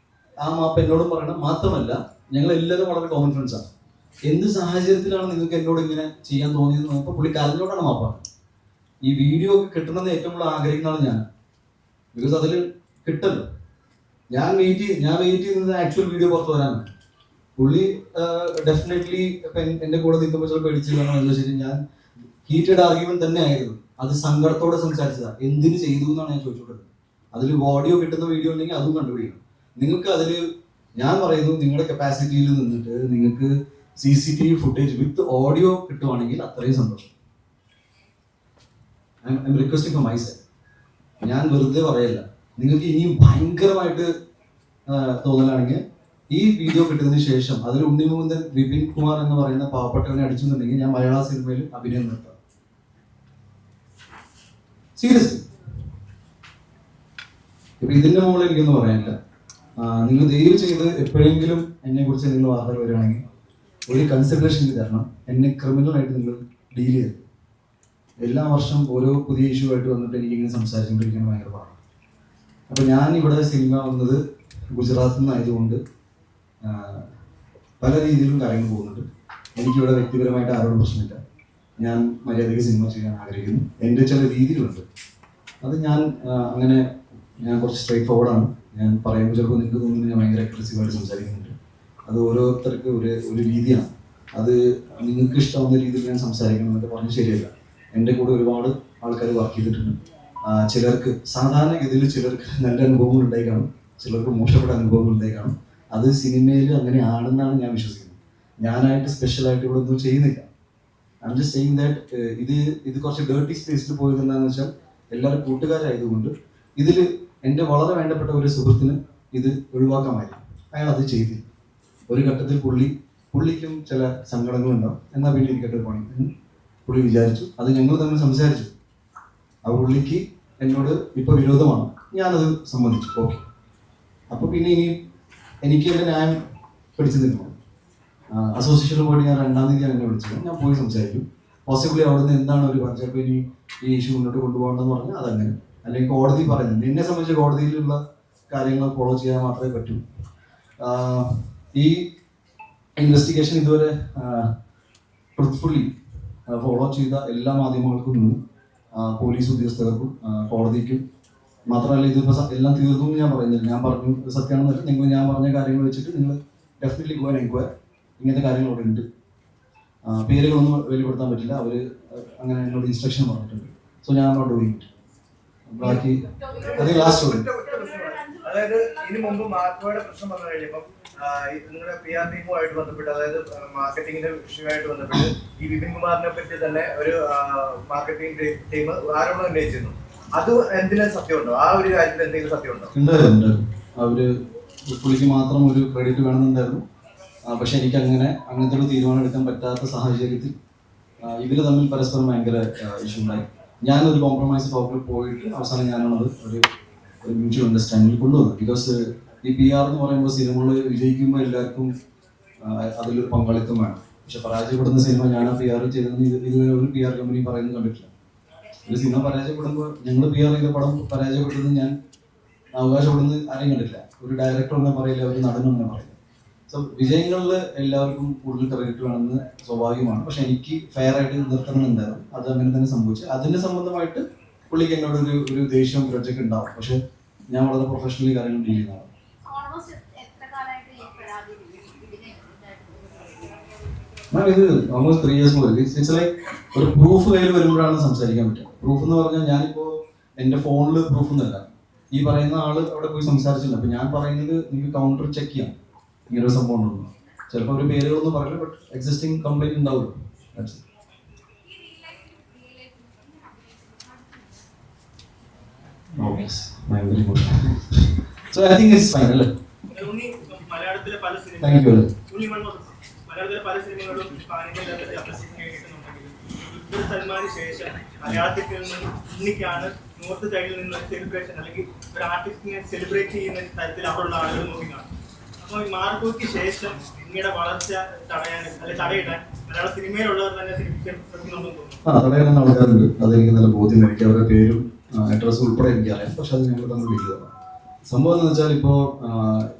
ആ മാപ്പ് എന്നോടും പറയണം. മാത്രമല്ല, ഞങ്ങൾ എല്ലാവരും വളരെ കോമൺ ഫ്രണ്ട്സാണ്. എന്ത് സാഹചര്യത്തിലാണ് നിങ്ങൾക്ക് എന്നോട് ഇങ്ങനെ ചെയ്യാൻ തോന്നിയെന്ന് നോക്കുമ്പോൾ പുള്ളി കരഞ്ഞോടാണ് മാപ്പാണ്. ഈ വീഡിയോ ഒക്കെ കിട്ടണമെന്ന് ഏറ്റവും കൂടുതൽ ആഗ്രഹിക്കുന്നതാണ് ഞാൻ. ബിക്കോസ് അതിൽ കിട്ടല്ലോ. ഞാൻ വെയിറ്റ് ചെയ്യുന്നത് ആക്ച്വൽ വീഡിയോ പുറത്ത് വരാനാണ്. പുള്ളി ഡെഫിനറ്റ്ലി എൻ്റെ കൂടെ നിൽക്കുമ്പോൾ ചിലപ്പോൾ പേടിച്ചില്ല. ശരി, ഞാൻ ഹീറ്റഡ് ആർഗ്യുമെന്റ് തന്നെ ആയിരുന്നു. അത് സങ്കടത്തോടെ സംസാരിച്ചതാണ്. എന്തിന് ചെയ്തു എന്നാണ് ഞാൻ ചോദിച്ചോട്ടത്. അതിൽ ഓഡിയോ കിട്ടുന്ന വീഡിയോ ഉണ്ടെങ്കിൽ അതും കണ്ടുപിടിക്കണം. നിങ്ങൾക്ക് അതിൽ ഞാൻ പറയുന്നു, നിങ്ങളുടെ കപ്പാസിറ്റിയിൽ നിന്നിട്ട് നിങ്ങൾക്ക് CCTV ഫുട്ടേജ് വിത്ത് ഓഡിയോ കിട്ടുവാണെങ്കിൽ അത്രയും സന്തോഷം. I M requesting for my self. ഞാൻ വെറുതെ പറയല്ല. നിങ്ങൾക്ക് ഇനിയും ഭയങ്കരമായിട്ട് തോന്നലാണെങ്കിൽ ഈ വീഡിയോ കിട്ടുന്നതിന് ശേഷം അതിൽ ഉണ്ണിമുകുന്ദൻ വിപിൻ കുമാർ എന്ന് പറയുന്ന പാവപ്പെട്ടവനെ അടിച്ചെന്നുണ്ടെങ്കിൽ ഞാൻ മലയാള സിനിമയിൽ അഭിനയം നിർത്താം. സീരിയസ്ലി. ഇപ്പൊ ഇതിന്റെ മുകളിൽ എനിക്കൊന്നും പറയാനില്ല. നിങ്ങൾ ദയവ് ചെയ്ത് എപ്പോഴെങ്കിലും എന്നെ കുറിച്ച് നിങ്ങൾ വാർത്തകൾ വരികയാണെങ്കിൽ ഒരു കൺസിഡറേഷൻ തരണം. എന്നെ ക്രിമിനലായിട്ട് നിങ്ങൾ ഡീൽ ചെയ്യരുത്. എല്ലാ വർഷം ഓരോ പുതിയ ഇഷ്യൂ ആയിട്ട് വന്നിട്ട് എനിക്കിങ്ങനെ സംസാരിച്ചുകൊണ്ടിരിക്കാൻ ഭയങ്കര പാടാണ്. അപ്പം ഞാൻ ഇവിടെ സിനിമ വന്നത് ഗുജറാത്തിൽ നിന്നായതുകൊണ്ട് പല രീതിയിലും കാര്യങ്ങൾ പോകുന്നുണ്ട്. എനിക്കിവിടെ വ്യക്തിപരമായിട്ട് ആരോടും പ്രശ്നമില്ല. ഞാൻ മര്യാദയ്ക്ക് സിനിമ ചെയ്യാൻ ആഗ്രഹിക്കുന്നു. എൻ്റെ ചില രീതികളുണ്ട്. അത് ഞാൻ കുറച്ച് സ്ട്രൈറ്റ് ഫോർവേഡാണ്. ഞാൻ പറയുമ്പോൾ ചിലപ്പോൾ നിങ്ങൾക്ക് തോന്നുന്നു ഞാൻ ഭയങ്കര അഗ്രസീവായിട്ട് സംസാരിക്കുന്നുണ്ട്. അത് ഓരോരുത്തർക്ക് ഒരു രീതിയാണ്. അത് നിങ്ങൾക്ക് ഇഷ്ടമാവുന്ന രീതിയിൽ ഞാൻ സംസാരിക്കണം എന്നൊക്കെ പറഞ്ഞ് ശരിയല്ല. എൻ്റെ കൂടെ ഒരുപാട് ആൾക്കാർ വർക്ക് ചെയ്തിട്ടുണ്ട്. ചിലർക്ക് സാധാരണഗതിയിൽ ചിലർക്ക് നല്ല അനുഭവങ്ങൾ ഉണ്ടായി കാണും, ചിലർക്ക് മോശപ്പെട്ട അനുഭവങ്ങൾ ഉണ്ടായി കാണും. അത് സിനിമയിൽ അങ്ങനെ ആണെന്നാണ് ഞാൻ വിശ്വസിക്കുന്നത്. ഞാനായിട്ട് സ്പെഷ്യലായിട്ട് ഇവിടെ ഒന്നും ചെയ്യുന്നില്ല. I am just saying that ഇത് കുറച്ച് ഡേർട്ടി സ്പേസിൽ പോയത് എന്താണെന്ന് വെച്ചാൽ എല്ലാവരും കൂട്ടുകാരായതുകൊണ്ട് ഇതിൽ എൻ്റെ വളരെ വേണ്ടപ്പെട്ട ഒരു സുഹൃത്തിന് ഇത് ഒഴിവാക്കാമായിരുന്നു. അയാൾ അത് ചെയ്തില്ല. ഒരു ഘട്ടത്തിൽ പുള്ളിക്കും ചില സങ്കടങ്ങളുണ്ടാവും. എന്നാൽ പിന്നെ ഇരിക്കട്ടെ പണി എന്ന് പുള്ളി വിചാരിച്ചു. അത് ഞങ്ങൾ തമ്മിൽ സംസാരിച്ചു. ആ പുള്ളിക്ക് എന്നോട് ഇപ്പോൾ വിരോധമാണ്. ഞാനത് സമ്മതിച്ചു. ഓക്കെ. അപ്പോൾ പിന്നെ എനിക്ക് എൻ്റെ ന്യായം പിടിച്ചു നിൽക്കണം. അസോസിയേഷനിൽ പോയിട്ട് ഞാൻ 2-ാം തീയതിയാണ് എന്നെ വിളിച്ചത്. ഞാൻ പോയി സംസാരിക്കും. പോസിബിളി അവിടെ നിന്ന് എന്താണ് ഒരു ചിലപ്പോൾ ഇനി ഈ ഇഷ്യൂ മുന്നോട്ട് കൊണ്ടുപോകണമെന്ന് പറഞ്ഞാൽ അതങ്ങനെ, അല്ലെങ്കിൽ കോടതി പറയുന്നുണ്ട്. എന്നെ സംബന്ധിച്ച് കോടതിയിലുള്ള കാര്യങ്ങൾ ഫോളോ ചെയ്യാൻ മാത്രമേ പറ്റൂ. ഈ ഇൻവെസ്റ്റിഗേഷൻ ഇതുവരെ ട്രൂത്ത്ഫുള്ളി ഫോളോ ചെയ്ത എല്ലാ മാധ്യമങ്ങൾക്കും നിന്നും പോലീസ് ഉദ്യോഗസ്ഥർക്കും കോടതിക്കും മാത്രമല്ല, ഇതിപ്പോൾ എല്ലാം തീർന്നു ഞാൻ പറയുന്നില്ല. ഞാൻ പറഞ്ഞു സത്യമാണെന്നല്ല. ഞാൻ പറഞ്ഞ കാര്യങ്ങൾ വെച്ചിട്ട് നിങ്ങൾ ഡെഫിനറ്റ്ലി ഗോ ആൻഡ് എൻക്വയർ. ഇങ്ങനത്തെ കാര്യങ്ങൾ അവിടെ ഉണ്ട്. പേരുകളൊന്നും വെളിപ്പെടുത്താൻ പറ്റില്ല. അവർ അങ്ങനെ എന്നോട് ഇൻസ്ട്രക്ഷൻ പറഞ്ഞിട്ടുണ്ട്. സോ ഞാൻ നോട്ട് ഡൂയിങ് ഇറ്റ്. ബാക്കി അത് ലാസ്റ്റ് ഒറ്റ പ്രശ്നമാണ്. അതായത് ഇതിനു മുമ്പ് മാർക്കോയുടെ പ്രശ്നം പറഞ്ഞു കഴിഞ്ഞപ്പം നിങ്ങളുടെ PR ടീമുമായിട്ട് ബന്ധപ്പെട്ട്, അതായത് മാർക്കറ്റിംഗിന്റെ വിഷയമായിട്ട് ബന്ധപ്പെട്ട് ഈ വിപിൻ കുമാറിനെ പറ്റി തന്നെ ഒരു മാർക്കറ്റിംഗ് ടീം ആരോപണം ഉന്നയിച്ചിരുന്നു. അത് എന്തിനും സത്യമുണ്ടോ? ആ ഒരു കാര്യത്തിൽ എന്തെങ്കിലും സത്യമുണ്ടോ? ഉണ്ടായിരുന്നു. അവര് പുള്ളിക്ക് മാത്രം ഒരു ക്രെഡിറ്റ് വേണമെന്നുണ്ടായിരുന്നു. പക്ഷെ എനിക്ക് അങ്ങനത്തെ ഒരു തീരുമാനം എടുക്കാൻ പറ്റാത്ത സാഹചര്യത്തിൽ ഇവര് തമ്മിൽ പരസ്പരം ഭയങ്കര ഇഷ്യൂ ഉണ്ടായി. ഞാനൊരു കോംപ്രമൈസ് ടോപ്പിൽ പോയിട്ട് അവസാനം ഞാനാണത് ഒരു മ്യൂച്വൽ അണ്ടർസ്റ്റാൻഡിൽ കൊണ്ടുവന്നത്. ബിക്കോസ് ഈ PR എന്ന് പറയുമ്പോൾ സിനിമകൾ വിജയിക്കുമ്പോൾ എല്ലാവർക്കും അതിലൊരു പങ്കാളിത്തം വേണം. പക്ഷെ പരാജയപ്പെടുന്ന സിനിമ ഞാൻ PR ചെയ്തതെന്ന് ഇതുവരെ ഒരു PR കമ്പനി പറയുന്നത് കണ്ടിട്ടില്ല. ഒരു സിനിമ പരാജയപ്പെടുമ്പോൾ ഞങ്ങൾ PR ചെയ്ത പടം പരാജയപ്പെട്ടതെന്ന് ഞാൻ അവകാശപ്പെടുന്നത് ആരെയും കണ്ടിട്ടില്ല. ഒരു ഡയറക്ടർ ഒന്നും പറയില്ല, ഒരു നടനൊന്നും പറയില്ല. സോ വിജയങ്ങളിൽ എല്ലാവർക്കും കൂടുതൽ ക്രെഡിറ്റ് വേണമെന്ന് സ്വാഭാവികമാണ്. പക്ഷെ എനിക്ക് ഫെയർ ആയിട്ട് നിർത്തണമെന്നുണ്ടായിരുന്നു. അത് അങ്ങനെ തന്നെ സംഭവിച്ചു. അതിന്റെ സംബന്ധമായിട്ട് പുള്ളിക്ക് എന്നോട് ഒരു ദേഷ്യവും ഗ്രജൊക്കെ ഉണ്ടാവും. പക്ഷെ ഞാൻ വളരെ പ്രൊഫഷണലി കാര്യങ്ങൾ ഡീൽ ചെയ്യുന്നതാണ്. ഇത് ഓൾമോസ്റ്റ് 3 years മുതൽ ഇറ്റ്സ് ലൈക്ക് ഒരു പ്രൂഫ് കയ്യിൽ വരുമ്പോഴാണ് സംസാരിക്കാൻ പറ്റുക. പ്രൂഫ് എന്ന് പറഞ്ഞാൽ ഞാനിപ്പോൾ എൻ്റെ ഫോണിൽ പ്രൂഫ് ഒന്നുമില്ല. ഈ പറയുന്ന ആള് അവിടെ പോയി സംസാരിച്ചില്ല. അപ്പൊ ഞാൻ പറയുന്നത് നിങ്ങൾക്ക് കൗണ്ടർ ചെക്ക് ചെയ്യാം, ഇങ്ങനെ ഒരു സംഭവം ഉണ്ടോ. ചിലപ്പോൾ ഒരു പേരുകളൊന്നും പറയില്ല, ബട്ട് എക്സിസ്റ്റിംഗ് കംപ്ലൈന്റ് ഉണ്ടാവുമല്ലോ. So I think it's fine, അല്ലേ? മലയാളത്തിലെ പല Thank you. മലയാളത്തിലെ പല സിനിമകളും സൽമാന് ശേഷം മലയാളത്തിൽ നിന്ന് ഉണ്ണിക്കാണ് നോർത്ത് സൈഡിൽ നിന്ന് സെലിബ്രേഷൻ അല്ലെങ്കിൽ ഒരു ആർട്ടിസ്റ്റിനെ സെലിബ്രേറ്റ് ചെയ്യുന്ന തരത്തിൽ അവിടെയുള്ള ആളുകൾ നോക്കിക്കാണും. അപ്പോൾ ഈ മാർക്കോയ്ക്ക് ശേഷം ഉണ്ണിയുടെ വളർച്ച തടയാൻ അല്ലെങ്കിൽ തടയിടാൻ മലയാള സിനിമയിലുള്ളവർ തന്നെ ശ്രമിക്കുന്നുണ്ടെന്ന് തോന്നുന്നു. തടയാൻ ആൾക്കാരുണ്ട്. അതെനിക്ക് നല്ല ബോധ്യം. എനിക്ക് അവരുടെ പേരും അഡ്രസ്സും ഉൾപ്പെടെ എനിക്കറിയാം. പക്ഷെ അത് ഞങ്ങൾ തമ്മിൽ വിളിച്ചതാണ്. സംഭവം എന്ന് വെച്ചാൽ ഇപ്പോൾ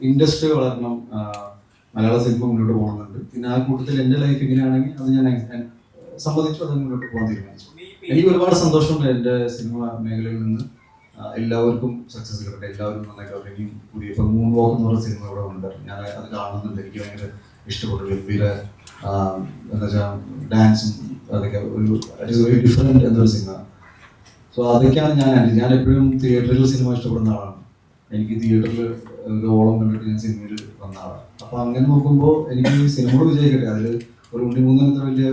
ഇൻഡസ്ട്രി വളരണം, മലയാള സിനിമ മുന്നോട്ട് പോകണമെന്നുണ്ട്. പിന്നെ ആ കൂട്ടത്തിൽ എൻ്റെ ലൈഫ് ഇങ്ങനെയാണെങ്കിൽ അത് ഞാൻ സമ്മതിച്ചു, അത് മുന്നോട്ട് പോകാൻ തീരുമാനിച്ചു. എനിക്ക് ഒരുപാട് സന്തോഷമുണ്ട് എൻ്റെ സിനിമ മേഖലയിൽ നിന്ന് എല്ലാവർക്കും സക്സസ് കിട്ടട്ടെ, എല്ലാവരും നന്നായിട്ട് അഭിനയിക്കും. കൂടി ഇപ്പം മൂൺ വാക്ക് എന്ന് പറഞ്ഞ സിനിമ ഇവിടെ ഉണ്ട്. ഞാൻ അത് കാണുന്നുണ്ട്. എനിക്ക് ഭയങ്കര ഇഷ്ടപ്പെട്ടു. ഗംഭീര എന്താ വെച്ചാൽ ഡാൻസും അതൊക്കെ ഒരു ഡിഫറെൻറ്റ് എന്നൊരു സിനിമ. സോ അതൊക്കെയാണ് ഞാൻ എപ്പോഴും തിയേറ്ററിൽ സിനിമ ഇഷ്ടപ്പെടുന്ന ആളാണ്. എനിക്ക് തിയേറ്ററിൽ ഒരു ഓളം കണ്ടിട്ട് ഞാൻ സിനിമയിൽ വന്ന ആളാണ്. അപ്പോൾ അങ്ങനെ നോക്കുമ്പോൾ എനിക്ക് സിനിമകൾ വിജയിക്കട്ടെ, അതിൽ ഒരു ഉണ്ണിമൂന്നിന് അത്ര വലിയ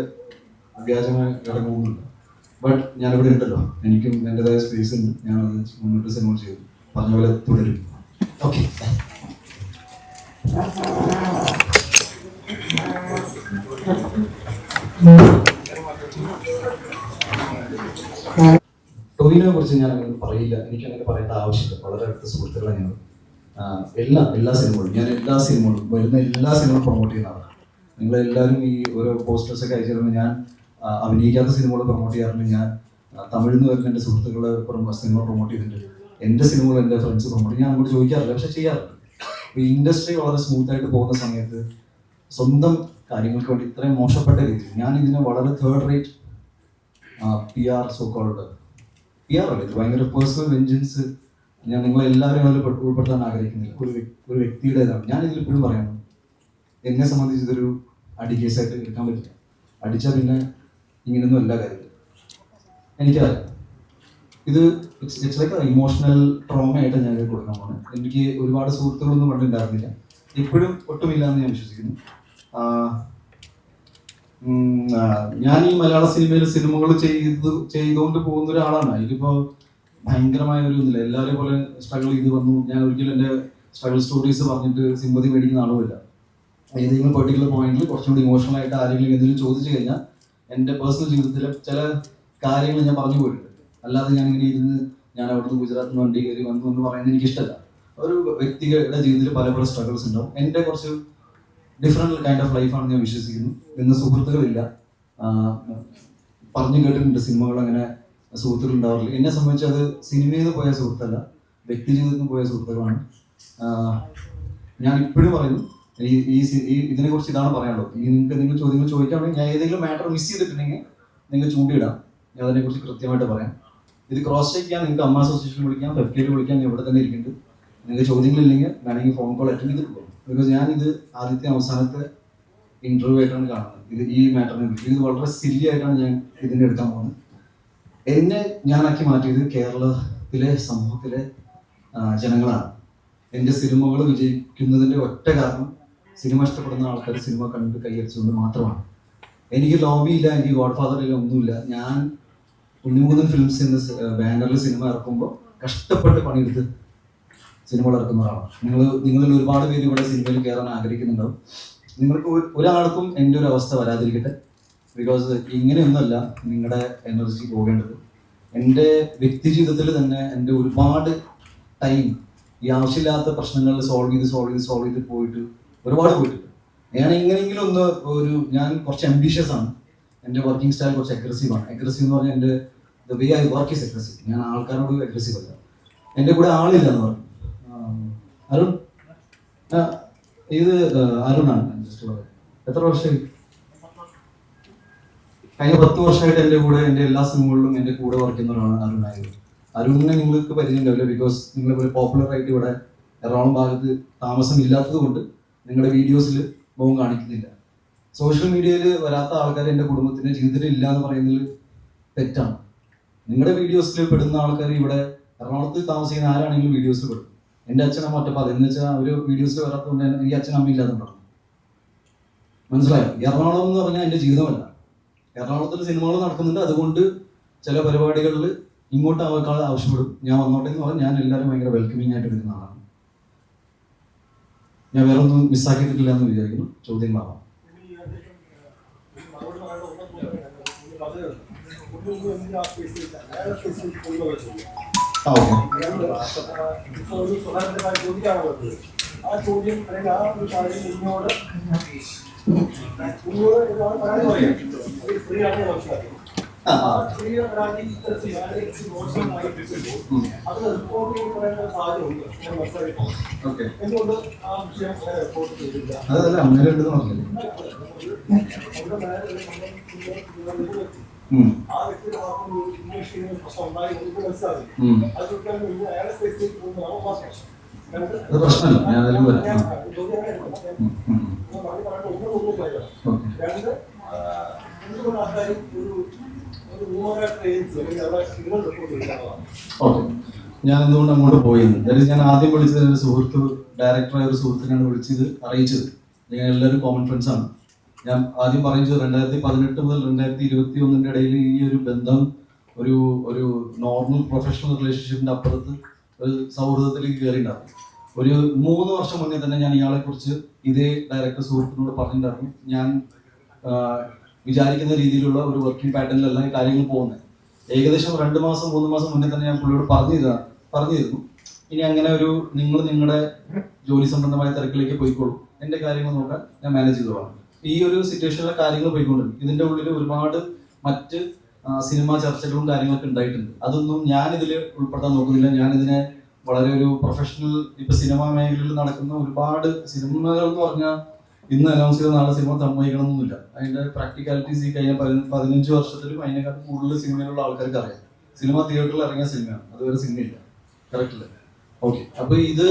വ്യാജമായ ഘടകമൊന്നുമില്ല. ബട്ട് ഞാനിവിടെ ഉണ്ടല്ലോ, എനിക്കും എൻ്റെതായ സ്പേസ് ഉണ്ട്. ഞാനത് മുന്നോട്ട് സിനിമ ചെയ്തു, പറഞ്ഞ പോലെ തുടരും. ഓക്കെ. ടോവിനോയെ കുറിച്ച് ഞാൻ അങ്ങനെ പറയില്ല. എനിക്കങ്ങനെ പറയേണ്ട ആവശ്യമില്ല. വളരെ അടുത്ത സുഹൃത്തുക്കളെ ഞങ്ങൾ എല്ലാ സിനിമകളും വരുന്ന എല്ലാ സിനിമകളും പ്രൊമോട്ട് ചെയ്യുന്ന ആളാണ്. നിങ്ങളെല്ലാവരും ഈ ഓരോ പോസ്റ്റേഴ്സൊക്കെ അയച്ചിരുന്നു. ഞാൻ അഭിനയിക്കാത്ത സിനിമകൾ പ്രൊമോട്ട് ചെയ്യാറുണ്ട്. ഞാൻ തമിഴിൽ നിന്ന് വരുന്ന എൻ്റെ സുഹൃത്തുക്കളെ സിനിമ പ്രൊമോട്ട് ചെയ്തിട്ടുണ്ട്. എൻ്റെ സിനിമകൾ എൻ്റെ ഫ്രണ്ട്സ് പ്രൊമോട്ട് ഞാൻ അങ്ങോട്ട് ചോദിക്കാറില്ല, പക്ഷെ ചെയ്യാറുണ്ട്. അപ്പോൾ ഇൻഡസ്ട്രി വളരെ സ്മൂത്തായിട്ട് പോകുന്ന സമയത്ത് സ്വന്തം കാര്യങ്ങൾക്ക് വേണ്ടി ഇത്രയും മോശപ്പെട്ട രീതിയിൽ ഞാൻ ഇതിനെ വളരെ third rate PR so-called PR അല്ലേ, ഭയങ്കര പേഴ്സണൽ വെഞ്ചൻസ് ഞാൻ നിങ്ങളെല്ലാവരും അതിൽ ഉൾപ്പെടുത്താൻ ആഗ്രഹിക്കുന്നില്ല. ഒരു വ്യക്തിയുടേതാണ്. ഞാൻ ഇതിലിപ്പോഴും പറയണം, എന്നെ സംബന്ധിച്ച് ഇതൊരു അടി കേസായിട്ട് എടുക്കാൻ പറ്റില്ല. അടിച്ചാൽ പിന്നെ ഇങ്ങനെയൊന്നും എല്ലാ കാര്യത്തിലും എനിക്കറിയാം. ഇത് ഇറ്റ്സ് ലൈക്ക് ഇമോഷണൽ ട്രോമയായിട്ട് ഞാൻ ഇത് കൊടുക്കാൻ പോകുന്നത്. എനിക്ക് ഒരുപാട് സുഹൃത്തുക്കളൊന്നും പണ്ടുണ്ടായിരുന്നില്ല, ഇപ്പോഴും ഒട്ടുമില്ല എന്ന് ഞാൻ വിശ്വസിക്കുന്നു. ഞാൻ ഈ മലയാള സിനിമകൾ ചെയ്തുകൊണ്ട് പോകുന്ന ഒരാളാണ്. ഇതിപ്പോൾ ഭയങ്കരമായ ഒരു ഒന്നുമില്ല. എല്ലാവരെയും പോലെ സ്ട്രഗിൾ ചെയ്ത് വന്നു. ഞാൻ ഒരിക്കലും എൻ്റെ സ്ട്രഗിൾ സ്റ്റോറീസ് പറഞ്ഞിട്ട് സിമ്പതി മേടിക്കുന്ന ആളുമില്ല. ഏതെങ്കിലും പെർട്ടിക്കുലർ പോയിന്റിൽ കുറച്ചുകൂടി ഇമോഷണൽ ആയിട്ട് ആരെങ്കിലും എന്തെങ്കിലും ചോദിച്ചു കഴിഞ്ഞാൽ എൻ്റെ പേഴ്സണൽ ജീവിതത്തിലെ ചില കാര്യങ്ങൾ ഞാൻ പറഞ്ഞു പോയിട്ടുണ്ട്. അല്ലാതെ ഞാൻ ഇങ്ങനെ ഇരുന്ന് ഞാൻ അവിടുന്ന് ഗുജറാത്തിൽ നിന്ന് വണ്ടി കയറി വന്നു എന്ന് പറയുന്നത് എനിക്കിഷ്ടമല്ല. ഒരു വ്യക്തിയുടെ ജീവിതത്തിൽ പല സ്ട്രഗിൾസ് ഉണ്ടാവും. എൻ്റെ കുറച്ച് ഡിഫറെൻറ്റ് കൈൻഡ് ഓഫ് ലൈഫാണെന്ന് ഞാൻ വിശ്വസിക്കുന്നു. ഇന്ന് സുഹൃത്തുക്കളില്ല. പറഞ്ഞു കേട്ടിട്ടുണ്ട് സിനിമകൾ അങ്ങനെ സുഹൃത്തുക്കൾ ഉണ്ടാവാറില്ല. എന്നെ സംബന്ധിച്ച് അത് സിനിമയിൽ നിന്ന് പോയ സുഹൃത്തല്ല, വ്യക്തി ജീവിതത്തിൽ നിന്ന് പോയ സുഹൃത്തുക്കളാണ്. ഞാൻ ഇപ്പോഴും പറയുന്നു, ഇതിനെക്കുറിച്ച് ഇതാണ് പറയാനുള്ളത്. നിങ്ങൾ ചോദ്യങ്ങൾ ചോദിക്കുകയാണെങ്കിൽ ഞാൻ ഏതെങ്കിലും മാറ്റർ മിസ് ചെയ്തിട്ടുണ്ടെങ്കിൽ നിങ്ങൾ ചൂണ്ടിയിടാം, ഞാൻ അതിനെക്കുറിച്ച് കൃത്യമായിട്ട് പറയാം. ഇത് ക്രോസ് ചെക്ക് ചെയ്യാൻ നിങ്ങൾക്ക് അമ്മ അസോസിയേഷനിൽ വിളിക്കാം, FKയിൽ വിളിക്കാം. ഞാൻ ഇവിടെ തന്നെ ഇരിക്കുന്നുണ്ട്. നിങ്ങൾക്ക് ചോദ്യങ്ങളില്ലെങ്കിൽ വേണമെങ്കിൽ ഫോൺ കോൾ അറ്റൻഡ് ചെയ്തിട്ട് പോകും. ബിക്കോസ് ഞാനിത് ആദ്യത്തെ അവസാനത്തെ ഇന്റർവ്യൂ ആയിട്ടാണ് കാണുന്നത്. ഈ മാറ്ററിനെ ഇത് വളരെ സില്ലി ആയിട്ടാണ് ഞാൻ ഇതിനെ എടുക്കാൻ പോകുന്നത്. എന്നെ ഞാനാക്കി മാറ്റിയത് കേരളത്തിലെ സമൂഹത്തിലെ ജനങ്ങളാണ്. എൻ്റെ സിനിമകൾ വിജയിക്കുന്നതിൻ്റെ ഒറ്റ കാരണം സിനിമ ഇഷ്ടപ്പെടുന്ന ആൾക്കാർ സിനിമ കണ്ട് കൈയടിച്ചുകൊണ്ട് മാത്രമാണ്. എനിക്ക് ലോബി ഇല്ല, എനിക്ക് ഗോഡ് ഫാദർ ഇല്ല, ഒന്നുമില്ല. ഞാൻ ഉണ്ണിമുകുന്ദൻ ഫിലിംസ് എന്ന ബാനറിൽ സിനിമ ഇറക്കുമ്പോൾ കഷ്ടപ്പെട്ട് പണിയെടുത്ത് സിനിമകൾ ഇറക്കുന്ന ഒരാളാണ്. നിങ്ങളിൽ ഒരുപാട് പേര് ഇവിടെ സിനിമയിൽ കയറാൻ ആഗ്രഹിക്കുന്നുണ്ടാവും. നിങ്ങൾക്ക് ഒരാൾക്കും എൻ്റെ ഒരു അവസ്ഥ വരാതിരിക്കട്ടെ. ബിക്കോസ് ഇങ്ങനെയൊന്നുമല്ല നിങ്ങളുടെ എനർജി പോകേണ്ടത്. എൻ്റെ വ്യക്തി ജീവിതത്തിൽ തന്നെ എൻ്റെ ഒരുപാട് ടൈം ഈ ആവശ്യമില്ലാത്ത പ്രശ്നങ്ങളിൽ സോൾവ് ചെയ്ത് പോയിട്ട് ഒരുപാട് പോയിട്ടുണ്ട്. ഞാൻ എങ്ങനെയെങ്കിലും ഞാൻ കുറച്ച് അംബീഷ്യസ് ആണ്. എൻ്റെ വർക്കിംഗ് സ്റ്റൈൽ കുറച്ച് അഗ്രസീവാണ്. അഗ്രസീവ് എന്ന് പറഞ്ഞാൽ എൻ്റെ the way I work is aggressive. ഞാൻ ആൾക്കാരോട് അഗ്രസീവ് അല്ല. എൻ്റെ കൂടെ ആളില്ല എന്ന് പറഞ്ഞു. അരുൺ, ഇത് അരുണാണ്. ജസ്റ്റ് പറയാം, എത്ര വർഷമായി? കഴിഞ്ഞ 10 വർഷമായിട്ട് എൻ്റെ കൂടെ എൻ്റെ എല്ലാ സിനിമകളിലും എൻ്റെ കൂടെ വർക്ക് ചെയ്യുന്നവരാണ് അരുണായത്. അരുണിനെ നിങ്ങൾക്ക് പരിചയമുണ്ടാവില്ല. ബിക്കോസ് നിങ്ങൾ ഒരു പോപ്പുലർ ആയിട്ട് ഇവിടെ എറണാകുളം ഭാഗത്ത് താമസം ഇല്ലാത്തത് കൊണ്ട് നിങ്ങളുടെ വീഡിയോസിൽ മുഖം കാണിക്കുന്നില്ല. സോഷ്യൽ മീഡിയയിൽ വരാത്ത ആൾക്കാർ എൻ്റെ കുടുംബത്തിൻ്റെ ജീവിതത്തിൽ ഇല്ല എന്ന് പറയുന്നതിൽ തെറ്റാണ്. നിങ്ങളുടെ വീഡിയോസിൽ പെടുന്ന ആൾക്കാർ ഇവിടെ എറണാകുളത്ത് താമസിക്കുന്ന ആരാണെങ്കിലും വീഡിയോസിൽ പെടും. എൻ്റെ അച്ഛനമ്മ ഒറ്റപ്പാട് എന്ന് വെച്ചാൽ അവർ വീഡിയോസിൽ വരാത്തതുകൊണ്ട് എനിക്ക് അച്ഛനമ്മ ഇല്ലാതുണ്ടാവും. മനസ്സിലായോ? എറണാകുളം എന്ന് പറഞ്ഞാൽ എൻ്റെ ജീവിതമല്ല. എറണാകുളത്തിൽ സിനിമകൾ നടക്കുന്നുണ്ട്, അതുകൊണ്ട് ചില പരിപാടികളിൽ ഇങ്ങോട്ട് ആൾക്കാർ ആവശ്യപ്പെടും. ഞാൻ വന്നോട്ടെ എന്ന് പറഞ്ഞാൽ ഞാൻ എല്ലാവരും ഭയങ്കര വെൽക്കമിങ് ആയിട്ട് വരുന്ന ആളാണ്. ഞാൻ വേറെ ഒന്നും മിസ്സാക്കിയിട്ടില്ല എന്ന് വിചാരിക്കുന്നു. ചോദ്യങ്ങളാവാം. അതല്ല അങ്ങനെ ഉണ്ടെന്ന് പറഞ്ഞില്ലേ? അത് പ്രശ്നമല്ല, ഞാൻ അതിലും വരാം. ഓക്കെ, ഞാൻ എന്തുകൊണ്ട് അങ്ങോട്ട് പോയിരുന്നു? അതായത് ഞാൻ ആദ്യം വിളിച്ചത് എൻ്റെ സുഹൃത്ത്, ഡയറക്ടറായ ഒരു സുഹൃത്തിനാണ് വിളിച്ചത്, അറിയിച്ചത്. നിങ്ങൾ എല്ലാവരും കോമൺ ഫ്രണ്ട്സ് ആണ്. ഞാൻ ആദ്യം പറയുന്നത് 2018 മുതൽ 2021 ഇടയിൽ ഈ ഒരു ബന്ധം ഒരു നോർമൽ പ്രൊഫഷണൽ റിലേഷൻഷിപ്പിന്റെ അപ്പുറത്ത് ഒരു സൗഹൃദത്തിലേക്ക് കയറിയിട്ടുണ്ടാവും. ഒരു 3 വർഷം മുന്നേ തന്നെ ഞാൻ ഇയാളെ കുറിച്ച് ഇതേ ഡയറക്ടർ സുഹൃത്തിനോട് പറഞ്ഞിട്ടുണ്ടായിരുന്നു. ഞാൻ വിചാരിക്കുന്ന രീതിയിലുള്ള ഒരു വർക്കിംഗ് പാറ്റേണിലല്ല ഈ കാര്യങ്ങൾ പോകുന്നത്. ഏകദേശം 2 മാസം 3 മാസം മുന്നേ തന്നെ ഞാൻ പുള്ളിയോട് പറഞ്ഞിരുന്നു, ഇനി അങ്ങനെ നിങ്ങളുടെ ജോലി സംബന്ധമായ തിരക്കിലേക്ക് പോയിക്കോളൂ, എൻ്റെ കാര്യങ്ങൾ നോക്കാൻ ഞാൻ മാനേജ് ചെയ്തോളാം. ഈ ഒരു സിറ്റുവേഷനിലെ കാര്യങ്ങൾ പോയിക്കൊണ്ടിരുന്നു. ഇതിന്റെ ഉള്ളിൽ ഒരുപാട് മറ്റ് സിനിമാ ചർച്ചകളും കാര്യങ്ങളൊക്കെ ഉണ്ടായിട്ടുണ്ട്. അതൊന്നും ഞാനിതിൽ ഉൾപ്പെടുത്താൻ നോക്കുന്നില്ല. ഞാനിതിനെ വളരെ ഒരു പ്രൊഫഷണൽ, ഇപ്പൊ സിനിമാ മേഖലയിൽ നടക്കുന്ന ഒരുപാട് സിനിമകൾ എന്ന് പറഞ്ഞാൽ ഇന്ന് അനൗൺസ് ചെയ്ത നാളെ സിനിമ തമ്മയിക്കണമെന്നൊന്നുമില്ല. അതിന്റെ പ്രാക്ടിക്കാലിറ്റീസ് ഈ കഴിഞ്ഞ 15 വർഷത്തിലും അതിനെക്കാട്ടും കൂടുതൽ സിനിമയിലുള്ള ആൾക്കാർക്ക് അറിയാം. സിനിമ തിയേറ്ററിൽ ഇറങ്ങിയ സിനിമയാണ്, അതുവരെ സിനിമയില്ല. കറക്റ്റ് അല്ലേ? ഓക്കെ, അപ്പൊ ഇത്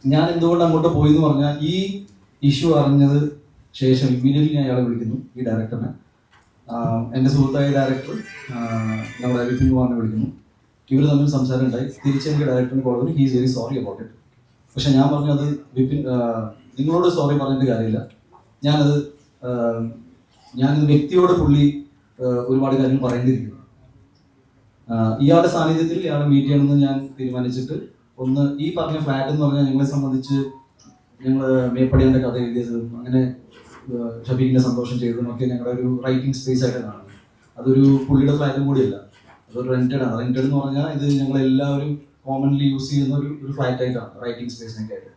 ഞാൻ എന്തുകൊണ്ട് അങ്ങോട്ട് പോയി എന്ന് പറഞ്ഞാൽ ഈ ഇഷ്യൂ അറിഞ്ഞത് ശേഷം ഇമ്മീഡിയറ്റ്ലി ഞാൻ അയാളെ വിളിക്കുന്നു, ഈ ഡയറക്ടറിനെ. എൻ്റെ സുഹൃത്തായ ഡയറക്ടർ നമ്മുടെ വിപിൻ കുമാറിനെ വിളിക്കുന്നു. ഇവർ തമ്മിൽ സംസാരം ഉണ്ടായി. തിരിച്ചെനിക്ക് ഡയറക്ടറിന് കോൾ വന്നു, he is very sorry about it. പക്ഷെ ഞാൻ പറഞ്ഞു, അത് നിങ്ങളോട് സോറി പറഞ്ഞിട്ട് കാര്യമില്ല. ഞാനത് വ്യക്തിയോട് പുള്ളി ഒരുപാട് കാര്യങ്ങൾ പറയേണ്ടിയിരിക്കുന്നു. ഇയാളുടെ സാന്നിധ്യത്തിൽ ഇയാളെ മീറ്റ് ചെയ്യണമെന്ന് ഞാൻ തീരുമാനിച്ചിട്ട്, ഒന്ന് ഈ പറഞ്ഞ ഫ്ലാറ്റ് എന്ന് പറഞ്ഞാൽ ഞങ്ങളെ സംബന്ധിച്ച് ഞങ്ങൾ മേപ്പടിയാൻ്റെ കഥ എഴുതിയതും അങ്ങനെ ഷബീഖിനെ സന്തോഷം ചെയ്തതും ഒക്കെ ഞങ്ങളുടെ ഒരു റൈറ്റിംഗ് സ്പേസ് ആയിട്ട് കാണുന്നത്. അതൊരു പുള്ളിയുടെ ഫ്ലാറ്റും കൂടിയല്ല, അതൊരു റെന്റഡ് ആണ്. റെന്റഡ് എന്ന് പറഞ്ഞാൽ ഇത് ഞങ്ങളെല്ലാവരും കോമൺലി യൂസ് ചെയ്യുന്ന ഒരു ഫ്ലാറ്റ് ആയിട്ടാണ്, റൈറ്റിംഗ് സ്പേസിനൊക്കെ ആയിട്ട്.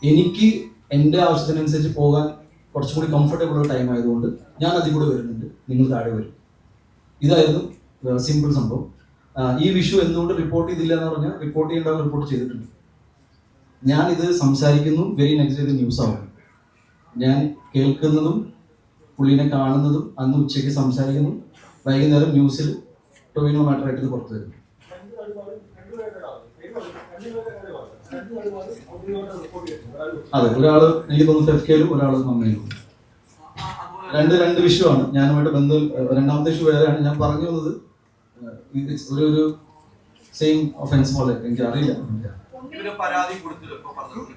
എനിക്ക് എൻ്റെ ആവശ്യത്തിനനുസരിച്ച് പോകാൻ കുറച്ചും കൂടി കംഫർട്ടബിൾ ഉള്ള ടൈം ആയതുകൊണ്ട് ഞാൻ അതിൽ കൂടെ വരുന്നുണ്ട്, നിങ്ങൾ താഴെ വരും. ഇതായിരുന്നു സിമ്പിൾ സംഭവം. ഈ വിഷു എന്തുകൊണ്ട് റിപ്പോർട്ട് ചെയ്തില്ല എന്ന് പറഞ്ഞാൽ റിപ്പോർട്ട് ചെയ്യേണ്ടവർ റിപ്പോർട്ട് ചെയ്തിട്ടുണ്ട്. ഞാനിത് സംസാരിക്കുന്നു, വെരി നെക്സ്റ്റ് ഡേ ന്യൂസ് ആവും. ഞാൻ കേൾക്കുന്നതും പുള്ളിനെ കാണുന്നതും അന്ന് ഉച്ചയ്ക്ക് സംസാരിക്കുന്നു, വൈകുന്നേരം ന്യൂസിൽ ടൊവിനോ മാറ്ററായിട്ട് ഇത് പുറത്തു വരും. അതെ, ഒരാള് എനിക്ക് തോന്നുന്നു FK-ലും ഒരാള് മമ്മയിലും. രണ്ട് വിഷയമാണ് ഞാനുമായിട്ട് ബന്ധം. രണ്ടാമത്തെ ഇഷ്യൂ വേറെയാണ്. ഞാൻ പറഞ്ഞു വന്നത് ഒരു സെയിം ഒഫൻസ് പോലെ എനിക്ക് അറിയില്ല. ഇവര് പരാതി കൊടുത്തില്ല, ഇപ്പൊ പറഞ്ഞിട്ടുണ്ട്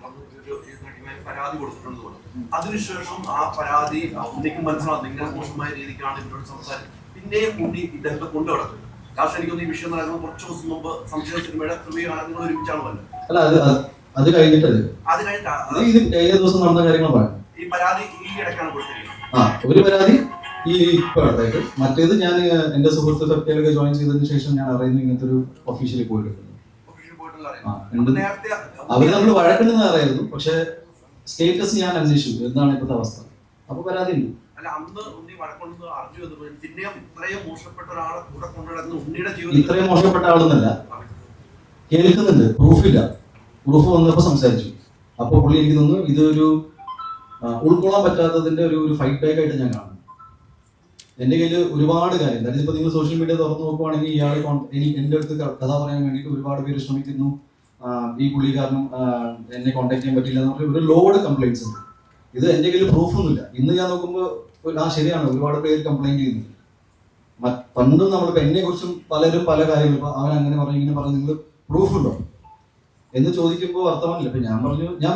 പരാതി കൊടുത്തിട്ടുണ്ട്. അതിനുശേഷം ആ പരാതി ഉണ്ണിക്ക് മനസ്സിലാവും ഇങ്ങനെ മോശമായ രീതിക്കാണ് ഇവരോട് സംസാരിച്ചത്. പിന്നെയും ഉണ്ണി ഇദ്ദേഹത്തെ കൊണ്ടു നടക്കുന്നത്. കാരണം എനിക്കൊന്ന് ഈ വിഷയം നടക്കുന്നത് കുറച്ച് ദിവസം മുമ്പ് സംശയ സിനിമയുടെ പ്രിവ്യൂയാണ് നിങ്ങൾ ഒരുമിച്ചാണ് വന്നത്. അല്ല, അത് കഴിഞ്ഞിട്ട് ഇത് കഴിഞ്ഞ ദിവസം നടന്ന കാര്യങ്ങൾ പറയാം. ഈ പരാതി ഈ ഇടയ്ക്കാണ് കൊടുത്തിരിക്കുന്നത്. ഒരു പരാതി ഈ ഇപ്പൊ അടുത്തായിട്ട്, മറ്റേത് ഞാൻ എന്റെ സുഹൃത്ത് FK-ലൊക്കെ ജോയിൻ ചെയ്തതിനു ശേഷം ഞാൻ അറിയുന്നു ഇങ്ങനത്തെ ഒരു ഒഫീഷ്യലി പോയിട്ടുണ്ട്. അവര് നമ്മൾ വഴക്കുണ്ടെന്ന് അറിയായിരുന്നു, പക്ഷെ സ്റ്റേറ്റസ് ഞാൻ അന്വേഷിച്ചു എന്താണ് ഇപ്പോഴത്തെ അവസ്ഥ. അപ്പൊ പരാതി ഉണ്ട്. അല്ല, അന്ന് ഉണ്ണി വഴക്കൊണ്ടെന്ന് അറിഞ്ഞു എന്ന് പിന്നെയും ഇത്രയും മോശപ്പെട്ട ഒരാളെ കൂടെ കൊണ്ടുനടക്കുന്ന ഉണ്ണിയുടെ ജീവിതം ഇത്രയും മോശപ്പെട്ട ആളെന്നല്ല, കേൾക്കുന്നുണ്ട്, പ്രൂഫില്ല. പ്രൂഫ് വന്നപ്പോ സംസാരിച്ചു. അപ്പൊ പുള്ളി എനിക്ക് തോന്നുന്നു ഇതൊരു ഉൾക്കൊള്ളാൻ പറ്റാത്തതിന്റെ ഒരു ഫൈറ്റ് ബാക്ക് ആയിട്ട് ഞാൻ കാണുന്നു. എന്റെ കയ്യിൽ ഒരുപാട് കാര്യം, അതായത് ഇപ്പൊ നിങ്ങൾ സോഷ്യൽ മീഡിയ തുറന്നു നോക്കുവാണെങ്കിൽ ഇയാളെ എന്റെ അടുത്ത് കഥ പറയാൻ വേണ്ടിയിട്ട് ഒരുപാട് പേര് ശ്രമിക്കുന്നു. ഈ പുള്ളിക്കാരനും എന്നെ കോൺടാക്ട് ചെയ്യാൻ പറ്റില്ല എന്ന് പറഞ്ഞ ഒരു ലോഡ് കംപ്ലൈന്റ്സ് ഉണ്ട്. ഇത് എന്റെ കയ്യിൽ പ്രൂഫൊന്നുമില്ല. ഇന്ന് ഞാൻ നോക്കുമ്പോൾ ശരിയാണ്, ഒരുപാട് പേര് കംപ്ലൈന്റ് ചെയ്യുന്നുണ്ട്. പണ്ടും നമ്മളിപ്പോ എന്നെ കുറിച്ചും പലരും പല കാര്യങ്ങളും ഇപ്പൊ അവൻ അങ്ങനെ പറഞ്ഞു ഇങ്ങനെ പറഞ്ഞു, നിങ്ങൾ പ്രൂഫ് ഉണ്ടോ എന്ന് ചോദിക്കുമ്പോൾ വർത്തമാനില്ല. ഇപ്പൊ ഞാൻ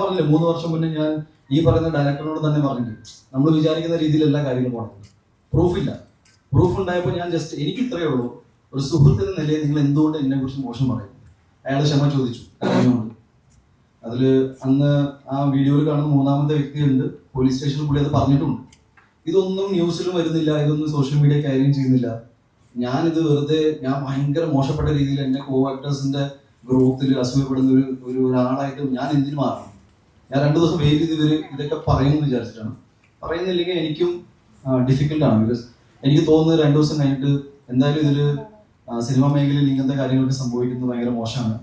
പറഞ്ഞില്ല 3 വർഷം മുന്നേ ഞാൻ ഈ പറയുന്ന ഡയറക്ടറിനോട് തന്നെ പറഞ്ഞു നമ്മൾ വിചാരിക്കുന്ന രീതിയിൽ എല്ലാ കാര്യങ്ങളും പോകണം. പ്രൂഫില്ല. പ്രൂഫ് ഉണ്ടായപ്പോൾ ഞാൻ ജസ്റ്റ് എനിക്ക് ഇത്രയേ ഉള്ളൂ, ഒരു സുഹൃത്തിന് നിലയിൽ നിങ്ങൾ എന്തുകൊണ്ട് എന്നെ കുറിച്ച് മോശം പറയും. അയാൾ ക്ഷമ ചോദിച്ചു കരഞ്ഞുകൊണ്ട്. അതിൽ അന്ന് ആ വീഡിയോയിൽ കാണുന്ന 3ാമത്തെ വ്യക്തിയുണ്ട്, പോലീസ് സ്റ്റേഷനിൽ കൂടി അത് പറഞ്ഞിട്ടുണ്ട്. ഇതൊന്നും ന്യൂസിലും വരുന്നില്ല, ഇതൊന്നും സോഷ്യൽ മീഡിയ കാര്യം ചെയ്യുന്നില്ല. ഞാനിത് വെറുതെ ഞാൻ ഭയങ്കര മോശപ്പെട്ട രീതിയിൽ എൻ്റെ കോ ആക്ടേഴ്സിന്റെ ഗ്രോത്തിൽ അസൂയപ്പെടുന്ന ഒരാളായിട്ട് ഞാൻ എന്തിനു മാറണം. ഞാൻ 2 ദിവസം വെയിറ്റ് ചെയ്ത് ഇതൊക്കെ പറയുമെന്ന് വിചാരിച്ചിട്ടാണ്. പറയുന്നില്ലെങ്കിൽ എനിക്കും ഡിഫിക്കൽട്ടാണ്. ബിക്കോസ് എനിക്ക് തോന്നുന്നത് 2 ദിവസം കഴിഞ്ഞിട്ട് എന്തായാലും ഇതിൽ സിനിമാ മേഖലയിൽ ഇങ്ങനത്തെ കാര്യങ്ങളൊക്കെ സംഭവിക്കുന്നത് ഭയങ്കര മോശമാണ്.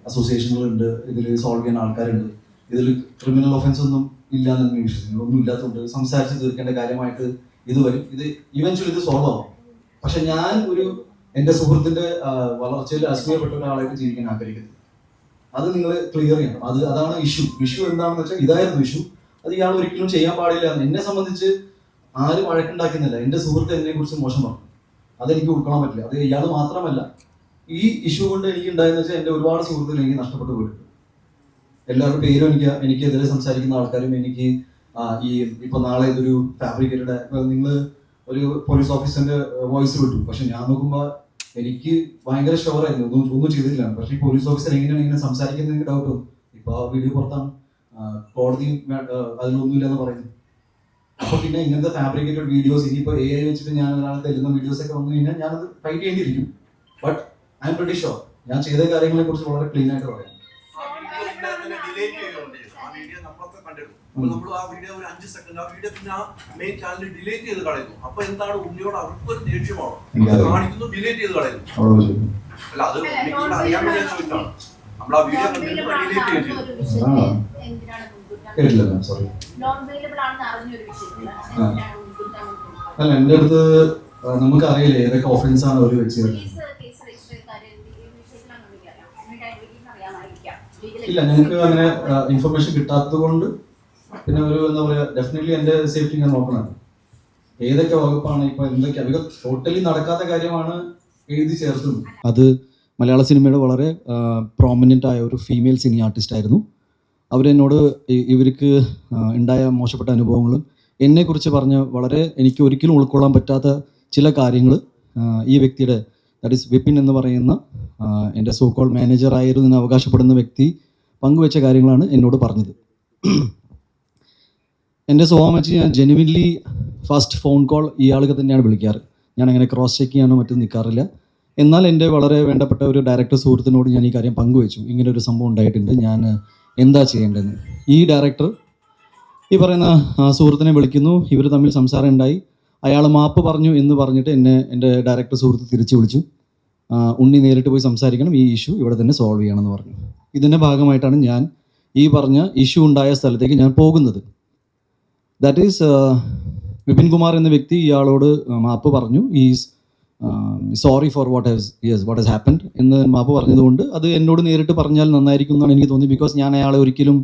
അസോസിയേഷനുകളുണ്ട്, ഇതിൽ സോൾവ് ചെയ്യാൻ ആൾക്കാരുണ്ട്, ഇതിൽ ക്രിമിനൽ ഒഫൻസ് ഒന്നും ഇല്ലാന്ന് തന്നെ വിശ്വസിക്കുന്നു. ഒന്നും ഇല്ലാത്തതുകൊണ്ട് സംസാരിച്ച് തീർക്കേണ്ട കാര്യമായിട്ട് ഇത് വരും. ഇത് ഇവൻച്വലി ഇത് സോൾവ് ആവും. പക്ഷെ ഞാൻ എൻ്റെ സുഹൃത്തിന്റെ വളർച്ചയിൽ അസൂയപ്പെട്ട ഒരാളായിട്ട് ജീവിക്കാൻ ആഗ്രഹിക്കുന്നത്. അത് നിങ്ങൾ ക്ലിയർ ചെയ്യണം. അതാണ് ഇഷ്യൂ എന്താണെന്ന് വെച്ചാൽ ഇതായിരുന്നു ഇഷ്യൂ. അത് ഇയാൾ ഒരിക്കലും ചെയ്യാൻ പാടില്ല. എന്നെ സംബന്ധിച്ച് ആരും വഴക്കുണ്ടാക്കുന്നില്ല. എൻ്റെ സുഹൃത്ത് എന്നെ കുറിച്ച് മോശം പറഞ്ഞു, അതെനിക്ക് ഉൾക്കൊള്ളാൻ പറ്റില്ല. അത് ഇയാൾ മാത്രമല്ല, ഈ ഇഷ്യൂ കൊണ്ട് എനിക്ക് ഉണ്ടായെന്ന് വെച്ചാൽ എൻ്റെ ഒരുപാട് സുഹൃത്തുക്കൾ എനിക്ക് നഷ്ടപ്പെട്ടു പോയിട്ടുണ്ട്. എല്ലാവരുടെ പേരും എനിക്കെതിരെ സംസാരിക്കുന്ന ആൾക്കാരും എനിക്ക് ഇപ്പൊ നാളെ ഇതൊരു ഫാബ്രിക്കേറ്റഡ്, നിങ്ങൾ ഒരു പോലീസ് ഓഫീസറിന്റെ വോയിസ് വിട്ടു, പക്ഷെ ഞാൻ നോക്കുമ്പോൾ എനിക്ക് ഭയങ്കര ഷുവറായിരുന്നു ഒന്നും ചെയ്തില്ല. പക്ഷെ ഈ പോലീസ് ഓഫീസർ എങ്ങനെയാണ് ഇങ്ങനെ സംസാരിക്കുന്നത് എനിക്ക് ഡൗട്ട് വന്നു. ഇപ്പൊ ആ വീഡിയോ പുറത്താണ്, കോടതിയും അതിലൊന്നുമില്ലെന്ന് പറയുന്നു. അപ്പൊ പിന്നെ ഇങ്ങനത്തെ ഫാബ്രിക്കേറ്റഡ് വീഡിയോസ് ഇനിയിപ്പോ AI വെച്ചിട്ട് ഞാൻ ഒരാളെ തരുന്ന വീഡിയോസ് ഒക്കെ വന്നു കഴിഞ്ഞാൽ ഞാനത് ഫൈറ്റ് ചെയ്യേണ്ടിയിരിക്കും. But I am pretty sure ഞാൻ ചെയ്ത കാര്യങ്ങളെ കുറിച്ച് വളരെ ക്ലീൻ ആയിട്ട് പറയാം. നമ്മൾ ആ വീഡിയോ ഒരു 5 സെക്കൻഡ് ആ വീഡിയോ പിന്നെ ആ മെയിൻ ചാനൽ ഡിലീറ്റ് ചെയ്ത് കളയുന്നു. അപ്പൊ എന്താണ് ഉണ്ണിയോട് അവർക്കൊരു ദേഷ്യമാണോ കാണിക്കുന്നു, ഡിലീറ്റ് ചെയ്ത് കളയുന്നു. അല്ല, അത് അറിയാൻ വേണ്ടി ചോദിച്ചാണ്. നമ്മൾ ആ വീഡിയോ ഡിലീറ്റ് ചെയ്തു. അല്ല, എൻ്റെ അടുത്ത് നമുക്ക് അറിയില്ല ഏതൊക്കെ ഒഫൻസ് ആണ് അവർ വെച്ചത്. ഇല്ല, ഞങ്ങൾക്ക് അങ്ങനെ ഇൻഫർമേഷൻ കിട്ടാത്തത് കൊണ്ട് പിന്നെ എന്താ പറയുക, ഡെഫിനറ്റ്ലി എൻ്റെ സേഫ്റ്റി ഞാൻ നോക്കണം. ഏതൊക്കെ വകുപ്പാണ് ഇപ്പൊ എന്തൊക്കെ അതൊക്കെ ടോട്ടലി നടക്കാത്ത കാര്യമാണ് എഴുതി ചേർത്തുന്നത്. അത് മലയാള സിനിമയുടെ വളരെ പ്രോമിനൻ്റ് ആയ ഒരു ഫീമെയിൽ സിനി ആർട്ടിസ്റ്റ് ആയിരുന്നു. അവരെന്നോട് ഇവർക്ക് ഉണ്ടായ മോശപ്പെട്ട അനുഭവങ്ങളും എന്നെക്കുറിച്ച് പറഞ്ഞ് വളരെ എനിക്ക് ഒരിക്കലും ഉൾക്കൊള്ളാൻ പറ്റാത്ത ചില കാര്യങ്ങൾ ഈ വ്യക്തിയുടെ, ദാറ്റ് ഈസ് വിപിൻ എന്ന് പറയുന്ന എൻ്റെ സോ കോൾ മാനേജർ ആയിരുന്നു എന്ന് അവകാശപ്പെടുന്ന വ്യക്തി പങ്കുവെച്ച കാര്യങ്ങളാണ് എന്നോട് പറഞ്ഞത്. എൻ്റെ സ്വഭാവം വെച്ച് ഞാൻ ജെനുവിൻലി ഫസ്റ്റ് ഫോൺ കോൾ ഇയാൾക്ക് തന്നെയാണ് വിളിക്കാറ്. ഞാൻ അങ്ങനെ ക്രോസ് ചെക്ക് ചെയ്യാനോ മറ്റും നിൽക്കാറില്ല. എന്നാൽ എൻ്റെ വളരെ വേണ്ടപ്പെട്ട ഒരു ഡയറക്ടർ സുഹൃത്തിനോട് ഞാൻ ഈ കാര്യം പങ്കുവെച്ചു. ഇങ്ങനെ ഒരു സംഭവം ഉണ്ടായിട്ടുണ്ട്, ഞാൻ എന്താ ചെയ്യേണ്ടതെന്ന്. ഈ ഡയറക്ടർ ഈ പറയുന്ന സുഹൃത്തിനെ വിളിക്കുന്നു. ഇവർ തമ്മിൽ സംസാരം ഉണ്ടായി. അയാൾ മാപ്പ് പറഞ്ഞു എന്ന് പറഞ്ഞിട്ട് എൻ്റെ ഡയറക്ടർ സുഹൃത്ത് തിരിച്ചു വിളിച്ചു. ഉണ്ണി നേരിട്ട് പോയി സംസാരിക്കണം, ഈ ഇഷ്യൂ ഇവിടെ തന്നെ സോൾവ് ചെയ്യണമെന്ന് പറഞ്ഞു. ഇതിൻ്റെ ഭാഗമായിട്ടാണ് ഞാൻ ഈ പറഞ്ഞ ഇഷ്യൂ ഉണ്ടായ സ്ഥലത്തേക്ക് ഞാൻ പോകുന്നത്. ദാറ്റ് ഈസ് വിപിൻ കുമാർ എന്ന വ്യക്തി ഇയാളോട് മാപ്പ് പറഞ്ഞു. Is sorry for what has happened എന്ന് മാപ്പ് പറഞ്ഞതുകൊണ്ട് അത് എന്നോട് നേരിട്ട് പറഞ്ഞാൽ നന്നായിരിക്കും എന്നാണ് എനിക്ക് തോന്നി. ബിക്കോസ് ഞാൻ അയാളെ ഒരിക്കലും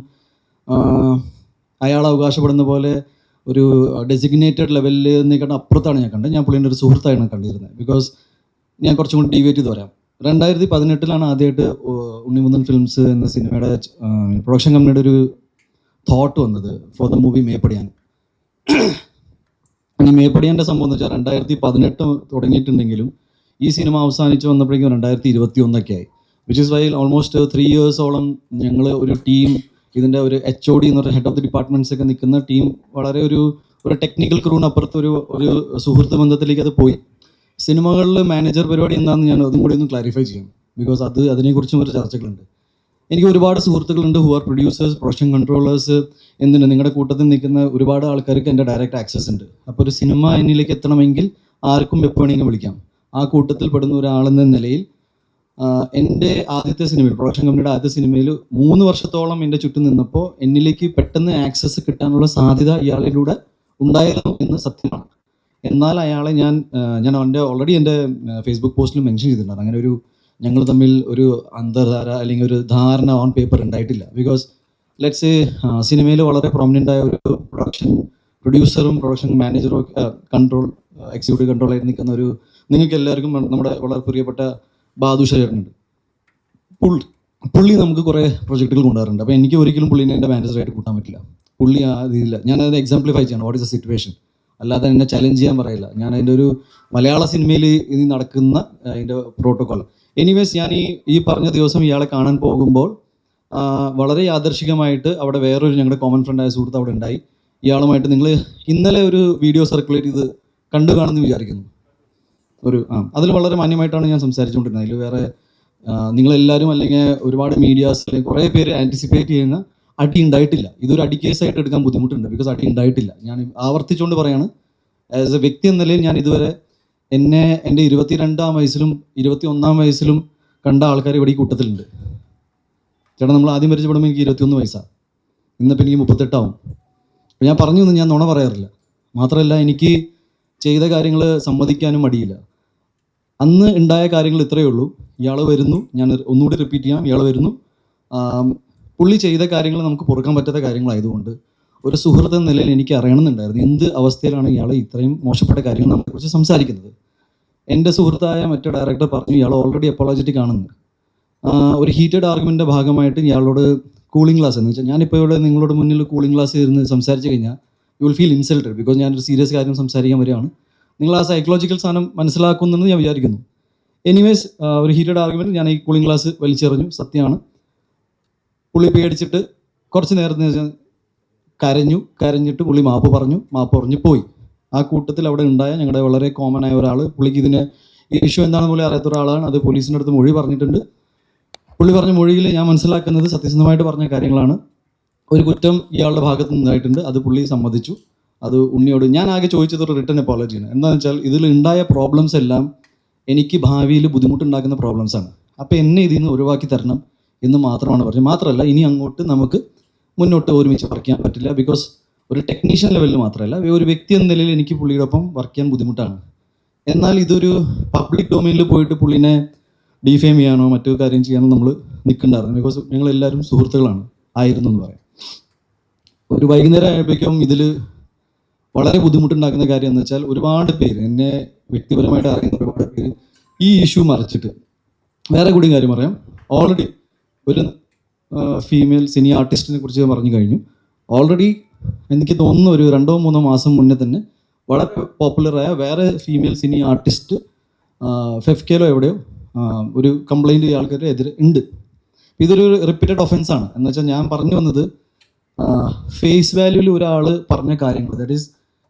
അയാൾ അവകാശപ്പെടുന്ന പോലെ ഒരു ഡെസിഗ്നേറ്റഡ് ലെവലിൽ നിൽക്കേണ്ട അപ്പുറത്താണ് ഞാൻ കണ്ടത്. ഞാൻ പുള്ളിൻ്റെ ഒരു സുഹൃത്തായാണ് കണ്ടിരുന്നത്. ബിക്കോസ് ഞാൻ കുറച്ചും കൂടി ഡീവേറ്റ് ചെയ്ത് പറയാം. 2018 ആദ്യമായിട്ട് ഉണ്ണിമുന്തൻ ഫിലിംസ് എന്ന സിനിമയുടെ പ്രൊഡക്ഷൻ കമ്പനിയുടെ ഒരു തോട്ട് വന്നത് ഫോർ ദ മൂവി മേപ്പടിയാൻ. ഈ മേപ്പടിയാൻ്റെ സംഭവം എന്ന് വെച്ചാൽ 2018 തുടങ്ങിയിട്ടുണ്ടെങ്കിലും ഈ സിനിമ അവസാനിച്ച് വന്നപ്പോഴേക്കും 2021 ആയി. വിച്ച് ഇസ് വൈ ഓൾമോസ്റ്റ് 3 ഇയേഴ്സോളം ഞങ്ങൾ ഒരു ടീം, ഇതിൻ്റെ ഒരു HOD എന്ന് പറഞ്ഞ ഹെഡ് ഓഫ് ദി ഡിപ്പാർട്ട്മെൻറ്റ്സ് ഒക്കെ നിൽക്കുന്ന ടീം വളരെ ഒരു ടെക്നിക്കൽ ക്രൂവിനപ്പുറത്ത് ഒരു സുഹൃത്ത് ബന്ധത്തിലേക്ക് അത് പോയി. സിനിമകളിൽ മാനേജർ പരിപാടി എന്താണെന്ന് ഞാൻ അതും കൂടി ഒന്ന് ക്ലാരിഫൈ ചെയ്യും. ബിക്കോസ് അതിനെക്കുറിച്ചും ഒരു ചർച്ചകളുണ്ട്. എനിക്ക് ഒരുപാട് സുഹൃത്തുക്കളുണ്ട് who are producers, production controllers, എന്തിന് നിങ്ങളുടെ കൂട്ടത്തിൽ നിൽക്കുന്ന ഒരുപാട് ആൾക്കാർക്ക് എൻ്റെ ഡയറക്റ്റ് ആക്സസ് ഉണ്ട്. അപ്പോൾ ഒരു സിനിമ എന്നിലേക്ക് എത്തണമെങ്കിൽ ആർക്കും എപ്പോൾ വേണമെങ്കിലും വിളിക്കാം. ആ കൂട്ടത്തിൽ പെടുന്ന ഒരാളെന്ന നിലയിൽ എൻ്റെ ആദ്യത്തെ സിനിമയിൽ, പ്രൊഡക്ഷൻ കമ്പനിയുടെ ആദ്യത്തെ സിനിമയിൽ 3 വർഷത്തോളം എൻ്റെ ചുറ്റും നിന്നപ്പോൾ എന്നിലേക്ക് പെട്ടെന്ന് ആക്സസ് കിട്ടാനുള്ള സാധ്യത ഇയാളിലൂടെ ഉണ്ടായിരുന്നു എന്ന് സത്യമാണ്. എന്നാൽ അയാളെ ഞാൻ ഓൾറെഡി എൻ്റെ ഫേസ്ബുക്ക് പോസ്റ്റിൽ മെൻഷൻ ചെയ്തിട്ടുണ്ട്. അങ്ങനെ ഒരു ഞങ്ങൾ തമ്മിൽ ഒരു അന്തർധാര അല്ലെങ്കിൽ ഒരു ധാരണ ഓൺ പേപ്പർ ഉണ്ടായിട്ടില്ല. ബിക്കോസ് ലെറ്റ്സ് സിനിമയിൽ വളരെ പ്രോമിനൻ്റ് ആയ ഒരു പ്രൊഡ്യൂസറും പ്രൊഡക്ഷൻ മാനേജറും എക്സിക്യൂട്ടീവ് കൺട്രോളായിട്ട് നിൽക്കുന്ന ഒരു, നിങ്ങൾക്ക് എല്ലാവർക്കും നമ്മുടെ വളരെ പ്രിയപ്പെട്ട ബാദുഷ ചേട്ടനുണ്ട്. പുള്ളി നമുക്ക് കുറേ പ്രൊജക്റ്റുകൾ കൊണ്ടുവരാറുണ്ട്. അപ്പോൾ എനിക്ക് ഒരിക്കലും പുള്ളിനെ എൻ്റെ മാനേജറായിട്ട് കൂട്ടാൻ പറ്റില്ല. പുള്ളി ഇതില്ല. ഞാനത് എക്സാംപ്ലിഫൈ ചെയ്യണം വാട്ട് ഇസ് എ സിറ്റുവേഷൻ. അല്ലാതെ എന്നെ ചലഞ്ച് ചെയ്യാൻ പറയില്ല. ഞാൻ അതിൻ്റെ ഒരു മലയാള സിനിമയിൽ ഇത് നടക്കുന്ന അതിൻ്റെ പ്രോട്ടോക്കോൾ. എനിവേസ് ഞാൻ ഈ പറഞ്ഞ ദിവസം ഇയാളെ കാണാൻ പോകുമ്പോൾ വളരെ യാദർശികമായിട്ട് അവിടെ വേറൊരു ഞങ്ങളുടെ കോമൺ ഫ്രണ്ടായ സുഹൃത്ത് അവിടെ ഉണ്ടായി. ഇയാളുമായിട്ട് നിങ്ങൾ ഇന്നലെ ഒരു വീഡിയോ സർക്കുലേറ്റ് ചെയ്ത് കണ്ടു കാണുമെന്ന് വിചാരിക്കുന്നു. അതിൽ വളരെ മാന്യമായിട്ടാണ് ഞാൻ സംസാരിച്ചുകൊണ്ടിരുന്നത്. അതിൽ വേറെ നിങ്ങളെല്ലാവരും അല്ലെങ്കിൽ ഒരുപാട് മീഡിയാസ് അല്ലെങ്കിൽ കുറേ പേര് ആൻറ്റിസിപ്പേറ്റ് ചെയ്യുന്ന അടി ഉണ്ടായിട്ടില്ല. ഇതൊരു അടി കേസായിട്ട് എടുക്കാൻ ബുദ്ധിമുട്ടുണ്ട്. ബിക്കോസ് അടി ഉണ്ടായിട്ടില്ല. ഞാൻ ആവർത്തിച്ചുകൊണ്ട് പറയാണ്, ആസ് എ വ്യക്തി എന്ന നിലയിൽ ഞാൻ ഇതുവരെ എൻ്റെ 22-ാം വയസ്സിലും 21-ാം വയസ്സിലും കണ്ട ആൾക്കാർ ഇവിടെ ഈ കൂട്ടത്തിലുണ്ട്. ചേട്ടാ, നമ്മൾ ആദ്യം പരിചയപ്പെടുമ്പോൾ എനിക്ക് 21 വയസ്സാണ്. ഇന്നിപ്പോൾ എനിക്ക് 38 ആവും. അപ്പോൾ ഞാൻ പറഞ്ഞു ഞാൻ നുണ പറയാറില്ല. മാത്രമല്ല എനിക്ക് ചെയ്ത കാര്യങ്ങൾ സമ്മതിക്കാനും മടിയില്ല. അന്ന് ഉണ്ടായ കാര്യങ്ങൾ ഇത്രയേ ഉള്ളൂ. ഇയാൾ വരുന്നു, ഞാൻ ഒന്നുകൂടി റിപ്പീറ്റ് ചെയ്യാം, ഇയാൾ വരുന്നു. പുള്ളി ചെയ്ത കാര്യങ്ങൾ നമുക്ക് പൊറുക്കാൻ പറ്റാത്ത കാര്യങ്ങളായതുകൊണ്ട് ഒരു സുഹൃത്ത് എന്ന നിലയിൽ എനിക്ക് അറിയണമെന്നുണ്ടായിരുന്നു എന്ത് അവസ്ഥയിലാണ് ഇയാൾ ഇത്രയും മോശപ്പെട്ട കാര്യങ്ങൾ നമ്മളെക്കുറിച്ച് സംസാരിക്കുന്നത്. എൻ്റെ സുഹൃത്തായ മറ്റേ ഡയറക്ടർ പറഞ്ഞു ഇയാൾ ഓൾറെഡി അപ്പോളജറ്റിക് ആണെന്ന്. ഒരു ഹീറ്റഡ് ആർഗ്യുമെൻ്റിൻ്റെ ഭാഗമായിട്ട് ഇയാളോട് കൂളിംഗ് ഗ്ലാസ് എന്ന് വെച്ചാൽ ഞാനിപ്പോൾ ഇവിടെ നിങ്ങളോട് മുന്നിൽ കൂളിംഗ് ഗ്ലാസ് ഇരുന്ന് സംസാരിച്ച് കഴിഞ്ഞാൽ you will feel insulted. Because ഞാനൊരു സീരിയസ് കാര്യം സംസാരിക്കാൻ വരികയാണ്. നിങ്ങൾ ആ സൈക്കോളജിക്കൽ സാധനം മനസ്സിലാക്കുന്നെന്ന് ഞാൻ വിചാരിക്കുന്നു. എനിവേസ് ഒരു ഹീറ്റഡ് ആർഗ്യുമെൻറ്റ് ഞാൻ ഈ കൂളിംഗ് ഗ്ലാസ് വലിച്ചെറിഞ്ഞു. സത്യമാണ്. പുള്ളി പേടിച്ചിട്ട് കുറച്ച് നേരത്തെ കരഞ്ഞിട്ട് പുള്ളി മാപ്പ് പറഞ്ഞു പോയി. ആ കൂട്ടത്തിൽ അവിടെ ഉണ്ടായ ഞങ്ങളുടെ വളരെ കോമൺ ആയ ഒരാൾ, പുള്ളിക്ക് ഈ ഇഷ്യൂ എന്താണെന്ന് പോലും അറിയാത്ത ഒരാളാണ്. അത് പോലീസിൻ്റെ അടുത്ത് മൊഴി പറഞ്ഞിട്ടുണ്ട്. പുള്ളി പറഞ്ഞ മൊഴിയിൽ ഞാൻ മനസ്സിലാക്കുന്നത് സത്യസന്ധമായിട്ട് പറഞ്ഞ കാര്യങ്ങളാണ്. ഒരു കുറ്റം ഇയാളുടെ ഭാഗത്ത് നിന്നായിട്ടുണ്ട്. അത് പുള്ളി സമ്മതിച്ചു. അത് ഉണ്ണിയോട് ഞാൻ ആകെ ചോദിച്ചത് ഒരു റിട്ടേൺ അപ്പോളജിയാണ്. എന്താണെന്ന് വെച്ചാൽ ഇതിൽ ഉണ്ടായ പ്രോബ്ലംസ് എല്ലാം എനിക്ക് ഭാവിയിൽ ബുദ്ധിമുട്ടുണ്ടാക്കുന്ന പ്രോബ്ലംസാണ്. അപ്പോൾ എന്നെ ഇതിൽ നിന്ന് ഒഴിവാക്കി തരണം എന്ന് മാത്രമാണ് പറഞ്ഞത്. മാത്രമല്ല ഇനി അങ്ങോട്ട് നമുക്ക് മുന്നോട്ട് ഒരുമിച്ച് വർക്ക് ചെയ്യാൻ പറ്റില്ല. ബിക്കോസ് ഒരു ടെക്നീഷ്യൻ ലെവലിൽ മാത്രമല്ല ഒരു വ്യക്തി എന്ന നിലയിൽ എനിക്ക് പുള്ളിയോടൊപ്പം വർക്ക് ചെയ്യാൻ ബുദ്ധിമുട്ടാണ്. എന്നാൽ ഇതൊരു പബ്ലിക് ഡൊമൈനിൽ പോയിട്ട് പുള്ളിനെ ഡിഫെയിം ചെയ്യാനോ മറ്റു കാര്യം ചെയ്യാനോ നമ്മൾ നിൽക്കണ്ടായിരുന്നു. ബിക്കോസ് ഞങ്ങളെല്ലാവരും സുഹൃത്തുക്കളാണ് ആയിരുന്നു എന്ന് പറയാം. ഒരു വൈകുന്നേരം ആയപ്പോഴേക്കും ഇതിൽ വളരെ ബുദ്ധിമുട്ടുണ്ടാക്കുന്ന കാര്യം എന്ന് വെച്ചാൽ ഒരുപാട് പേര്, എന്നെ വ്യക്തിപരമായിട്ട് അറിയുന്ന ഒരുപാട് പേര് ഈ ഇഷ്യൂ മറിച്ചിട്ട് വേറെ കൂടി കാര്യം പറയാം. ഓൾറെഡി ഒരു ഫീമെയിൽ സിനി ആർട്ടിസ്റ്റിനെ കുറിച്ച് പറഞ്ഞു കഴിഞ്ഞു. ഓൾറെഡി എനിക്ക് തോന്നുന്നു ഒരു 2-3 മാസം മുന്നേ തന്നെ വളരെ പോപ്പുലറായ വേറെ ഫീമെയിൽ സിനി ആർട്ടിസ്റ്റ് ഫെഫ്കേലോ എവിടെയോ ഒരു കംപ്ലൈൻറ്റ് ആൾക്കാരുടെ എതിരെ ഉണ്ട്. ഇതൊരു റിപ്പീറ്റഡ് ഒഫൻസാണ്. എന്ന് വെച്ചാൽ ഞാൻ പറഞ്ഞു വന്നത് ഫേസ് വാല്യൂവിൽ ഒരാൾ പറഞ്ഞ കാര്യങ്ങൾ, ദാറ്റ് ഈസ്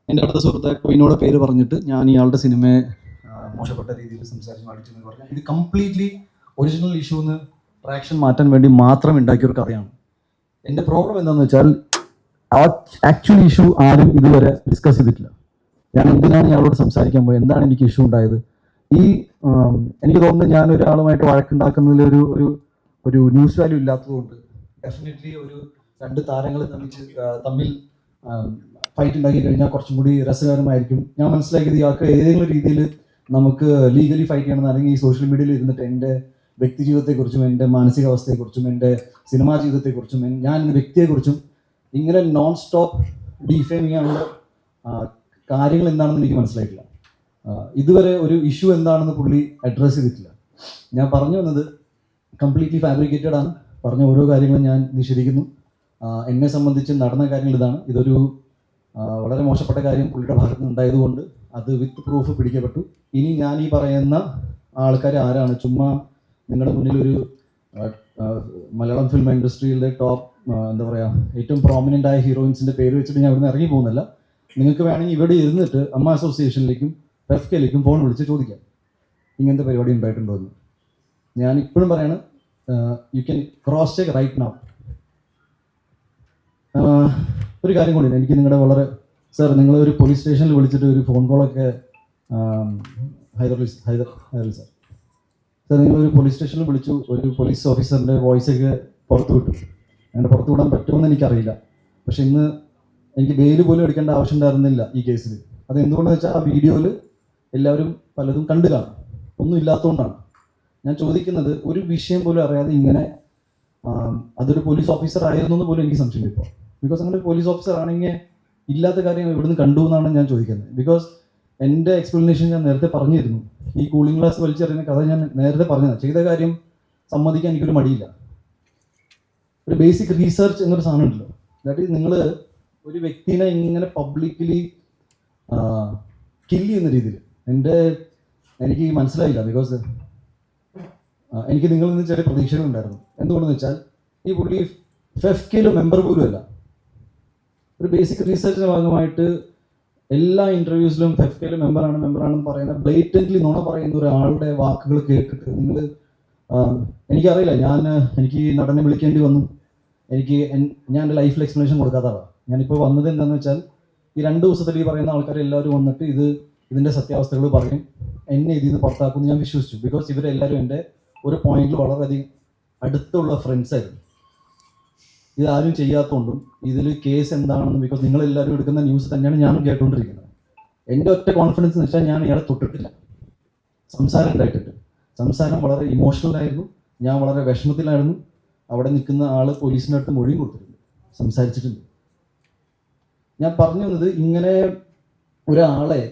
എൻ്റെ അടുത്ത സുഹൃത്തായ കോയിനോടെ പേര് പറഞ്ഞിട്ട് ഞാൻ ഇയാളുടെ സിനിമയെ മോശപ്പെട്ട രീതിയിൽ സംസാരിച്ച് അടിച്ചു എന്ന് പറഞ്ഞാൽ ഇത് കംപ്ലീറ്റ്ലി ഒറിജിനൽ ഇഷ്യൂന്ന് ട്രാക്ഷൻ മാറ്റാൻ വേണ്ടി മാത്രം ഉണ്ടാക്കിയ ഒരു കഥയാണ്. എൻ്റെ പ്രോബ്ലം എന്താണെന്ന് വെച്ചാൽ ആക്ച്വൽ ഇഷ്യൂ ആരും ഇതുവരെ ഡിസ്കസ് ചെയ്തിട്ടില്ല. ഞാൻ എന്തിനാണ് ഇയാളോട് സംസാരിക്കാൻ പോയത്, എന്താണ് എനിക്ക് ഇഷ്യൂ ഉണ്ടായത്. എനിക്ക് തോന്നുന്നത് ഞാൻ ഒരാളുമായിട്ട് വഴക്കുണ്ടാക്കുന്നതിൽ ഒരു ന്യൂസ് വാല്യൂ ഇല്ലാത്തതുകൊണ്ട് ഡെഫിനറ്റ്ലി ഒരു 2 താരങ്ങൾ തമ്മിൽ ഫൈറ്റ് ഉണ്ടാക്കി കഴിഞ്ഞാൽ കുറച്ചും കൂടി രസകരമായിരിക്കും. ഞാൻ മനസ്സിലാക്കിയത് ഇയാൾക്ക് ഏതെങ്കിലും രീതിയിൽ നമുക്ക് ലീഗലി ഫൈറ്റ് ചെയ്യണം, അല്ലെങ്കിൽ ഈ സോഷ്യൽ മീഡിയയിൽ ഇരുന്നിട്ട് എൻ്റെ വ്യക്തി ജീവിതത്തെക്കുറിച്ചും എൻ്റെ മാനസികാവസ്ഥയെക്കുറിച്ചും എൻ്റെ സിനിമാ ജീവിതത്തെക്കുറിച്ചും ഞാൻ എന്ന വ്യക്തിയെക്കുറിച്ചും ഇങ്ങനെ നോൺ സ്റ്റോപ്പ് ഡിഫെയിം ചെയ്യാനുള്ള കാര്യങ്ങൾ എന്താണെന്ന് എനിക്ക് മനസ്സിലായിട്ടില്ല. ഇതുവരെ ഒരു ഇഷ്യൂ എന്താണെന്ന് പുള്ളി അഡ്രസ്സ് ചെയ്തിട്ടില്ല. ഞാൻ പറഞ്ഞു വന്നത് കംപ്ലീറ്റ്ലി ഫാബ്രിക്കേറ്റഡ് ആണ്. പറഞ്ഞ ഓരോ കാര്യങ്ങളും ഞാൻ നിഷേധിക്കുന്നു. എന്നെ സംബന്ധിച്ച് നടന്ന കാര്യങ്ങൾ ഇതാണ്. ഇതൊരു വളരെ മോശപ്പെട്ട കാര്യം പുള്ളിയുടെ ഭാഗത്ത് നിന്ന് ഉണ്ടായതുകൊണ്ട് അത് വിത്ത് പ്രൂഫ് പിടിക്കപ്പെട്ടു. ഇനി ഞാൻ ഈ പറയുന്ന ആൾക്കാർ ആരാണ്, ചുമ്മാ നിങ്ങളുടെ മുന്നിൽ ഒരു മലയാളം ഫിലിം ഇൻഡസ്ട്രിയിലെ ടോപ്പ് എന്താ പറയുക ഏറ്റവും പ്രോമിനൻ്റ് ആയ ഹീറോയിൻസിൻ്റെ പേര് വെച്ചിട്ട് ഞാൻ ഇവിടുന്ന് ഇറങ്ങി പോകുന്നില്ല. നിങ്ങൾക്ക് വേണമെങ്കിൽ ഇവിടെ ഇരുന്നിട്ട് അമ്മ അസോസിയേഷനിലേക്കും FKയിലേക്കും ഫോൺ വിളിച്ച് ചോദിക്കാം ഇങ്ങനത്തെ പരിപാടി ഉണ്ടായിട്ടുണ്ടോ എന്ന്. ഞാൻ ഇപ്പോഴും പറയാണ്, you can cross check right now. ഒരു കാര്യം കൂടി എനിക്ക് നിങ്ങളുടെ വളരെ സാർ, നിങ്ങൾ ഒരു പോലീസ് സ്റ്റേഷനിൽ വിളിച്ചിട്ട് ഒരു ഫോൺ കോളൊക്കെ ഹൈദർ സാർ നിങ്ങളൊരു പോലീസ് സ്റ്റേഷനിൽ വിളിച്ചു, ഒരു പോലീസ് ഓഫീസറിൻ്റെ വോയിസൊക്കെ പുറത്തു വിട്ടു. അങ്ങനെ പുറത്തു വിടാൻ പറ്റുമെന്ന് എനിക്കറിയില്ല. പക്ഷെ ഇന്ന് എനിക്ക് ബെയിൽ പോലും എടുക്കേണ്ട ആവശ്യം ഉണ്ടായിരുന്നില്ല ഈ കേസിൽ. അത് എന്തുകൊണ്ടെന്ന് വെച്ചാൽ ആ വീഡിയോയിൽ എല്ലാവരും പലതും കണ്ടു കാണും, ഒന്നും ഇല്ലാത്തതുകൊണ്ടാണ്. ഞാൻ ചോദിക്കുന്നത്, ഒരു വിഷയം പോലും അറിയാതെ ഇങ്ങനെ അതൊരു പോലീസ് ഓഫീസർ ആയിരുന്നു എന്ന് പോലും എനിക്ക് സംശയമില്ല ഇപ്പോൾ. ബിക്കോസ് അങ്ങനെ ഒരു പോലീസ് ഓഫീസർ ആണെങ്കിൽ ഇല്ലാത്ത കാര്യം ഇവിടുന്ന് കണ്ടു എന്നാണ് ഞാൻ ചോദിക്കുന്നത്. ബിക്കോസ് എൻ്റെ എക്സ്പ്ലനേഷൻ ഞാൻ നേരത്തെ പറഞ്ഞിരുന്നു. ഈ കൂളിംഗ് ഗ്ലാസ് വലിച്ചെറിയുന്ന കഥ ഞാൻ നേരത്തെ പറഞ്ഞതാണ്. ചെയ്ത കാര്യം സമ്മതിക്കാൻ എനിക്കൊരു മടിയില്ല. ഒരു ബേസിക് റീസർച്ച് എന്നൊരു സാധനം ഉണ്ടല്ലോ, ദാറ്റ് ഈസ് നിങ്ങൾ ഒരു വ്യക്തിനെ ഇങ്ങനെ പബ്ലിക്കലി കില്ല് ചെയ്യുന്ന രീതിയിൽ എനിക്ക് മനസ്സിലായില്ല. ബിക്കോസ് എനിക്ക് നിങ്ങളിൽ നിന്ന് ചെറിയ പ്രതീക്ഷകളുണ്ടായിരുന്നു. എന്തുകൊണ്ടെന്ന് വെച്ചാൽ ഈ പുള്ളി FKയിലെ മെമ്പർ പോലും അല്ല. ഒരു ബേസിക് റീസർച്ചിൻ്റെ ഭാഗമായിട്ട് എല്ലാ ഇൻ്റർവ്യൂസിലും FKയിലെ മെമ്പറാണെന്ന് പറയുന്ന ബ്ലേറ്റൻ്റ്ലി നുണ പറയുന്ന ഒരാളുടെ വാക്കുകൾ കേട്ടിട്ട് നിങ്ങൾ എനിക്കറിയില്ല, എനിക്ക് ഈ നടനെ വിളിക്കേണ്ടി വന്നു. ഞാൻ എൻ്റെ ലൈഫിൽ എക്സ്പ്ലനേഷൻ കൊടുക്കാത്ത ആളാണ്. ഞാനിപ്പോൾ വന്നത് എന്താണെന്ന് വെച്ചാൽ ഈ 2 ദിവസത്തിൽ ഈ പറയുന്ന ആൾക്കാർ എല്ലാവരും വന്നിട്ട് ഇതിൻ്റെ സത്യാവസ്ഥകൾ പറയും, എന്നെ ഇതിൽ നിന്ന് പുറത്താക്കുമെന്ന് ഞാൻ വിശ്വസിച്ചു. ബിക്കോസ് ഇവരെല്ലാവരും എൻ്റെ ഒരു പോയിന്റിൽ വളരെയധികം അടുത്തുള്ള ഫ്രണ്ട്സായിരുന്നു. ഇതാരും ചെയ്യാത്തതുകൊണ്ടും ഇതിൽ കേസ് എന്താണെന്ന്, ബിക്കോസ് നിങ്ങളെല്ലാവരും എടുക്കുന്ന ന്യൂസ് തന്നെയാണ് ഞാനും കേട്ടുകൊണ്ടിരിക്കുന്നത്. എൻ്റെ ഒറ്റ കോൺഫിഡൻസ് എന്ന് വെച്ചാൽ ഞാൻ ഇയാളെ തൊട്ടിട്ടില്ല, സംസാരം ഉണ്ടായിട്ടില്ല. സംസാരം വളരെ ഇമോഷണൽ ആയിരുന്നു, ഞാൻ വളരെ വിഷമത്തിലായിരുന്നു. അവിടെ നിൽക്കുന്ന ആൾ പോലീസിൻ്റെ അടുത്ത് മൊഴിയും കൊടുത്തിട്ടുണ്ട്, സംസാരിച്ചിട്ടുണ്ട്. ഞാൻ പറഞ്ഞു വന്നത്, ഇങ്ങനെ ഒരാളെ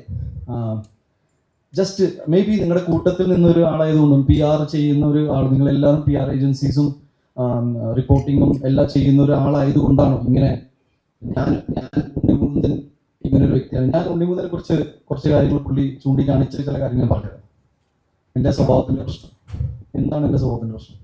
ജസ്റ്റ് മേ ബി നിങ്ങളുടെ കൂട്ടത്തിൽ നിന്നൊരു ആളായതുകൊണ്ടും PR ചെയ്യുന്ന ഒരു ആൾ, നിങ്ങളെല്ലാവരും PR ഏജൻസീസും റിപ്പോർട്ടിങ്ങും എല്ലാം ചെയ്യുന്ന ഒരാളായതുകൊണ്ടാണോ ഇങ്ങനെ ഞാൻ ഉണ്ണിമുകുന്ദൻ ഇങ്ങനെ ഒരു വ്യക്തിയാണ്. ഞാൻ ഉണ്ണിമുകുന്ദനെ കുറിച്ച് കുറച്ച് കാര്യങ്ങൾ പുള്ളി ചൂണ്ടിക്കാണിച്ച ചില കാര്യങ്ങൾ പറഞ്ഞത്. എൻ്റെ സ്വഭാവത്തിൻ്റെ പ്രശ്നം എന്താണ്? എൻ്റെ സ്വഭാവത്തിൻ്റെ പ്രശ്നം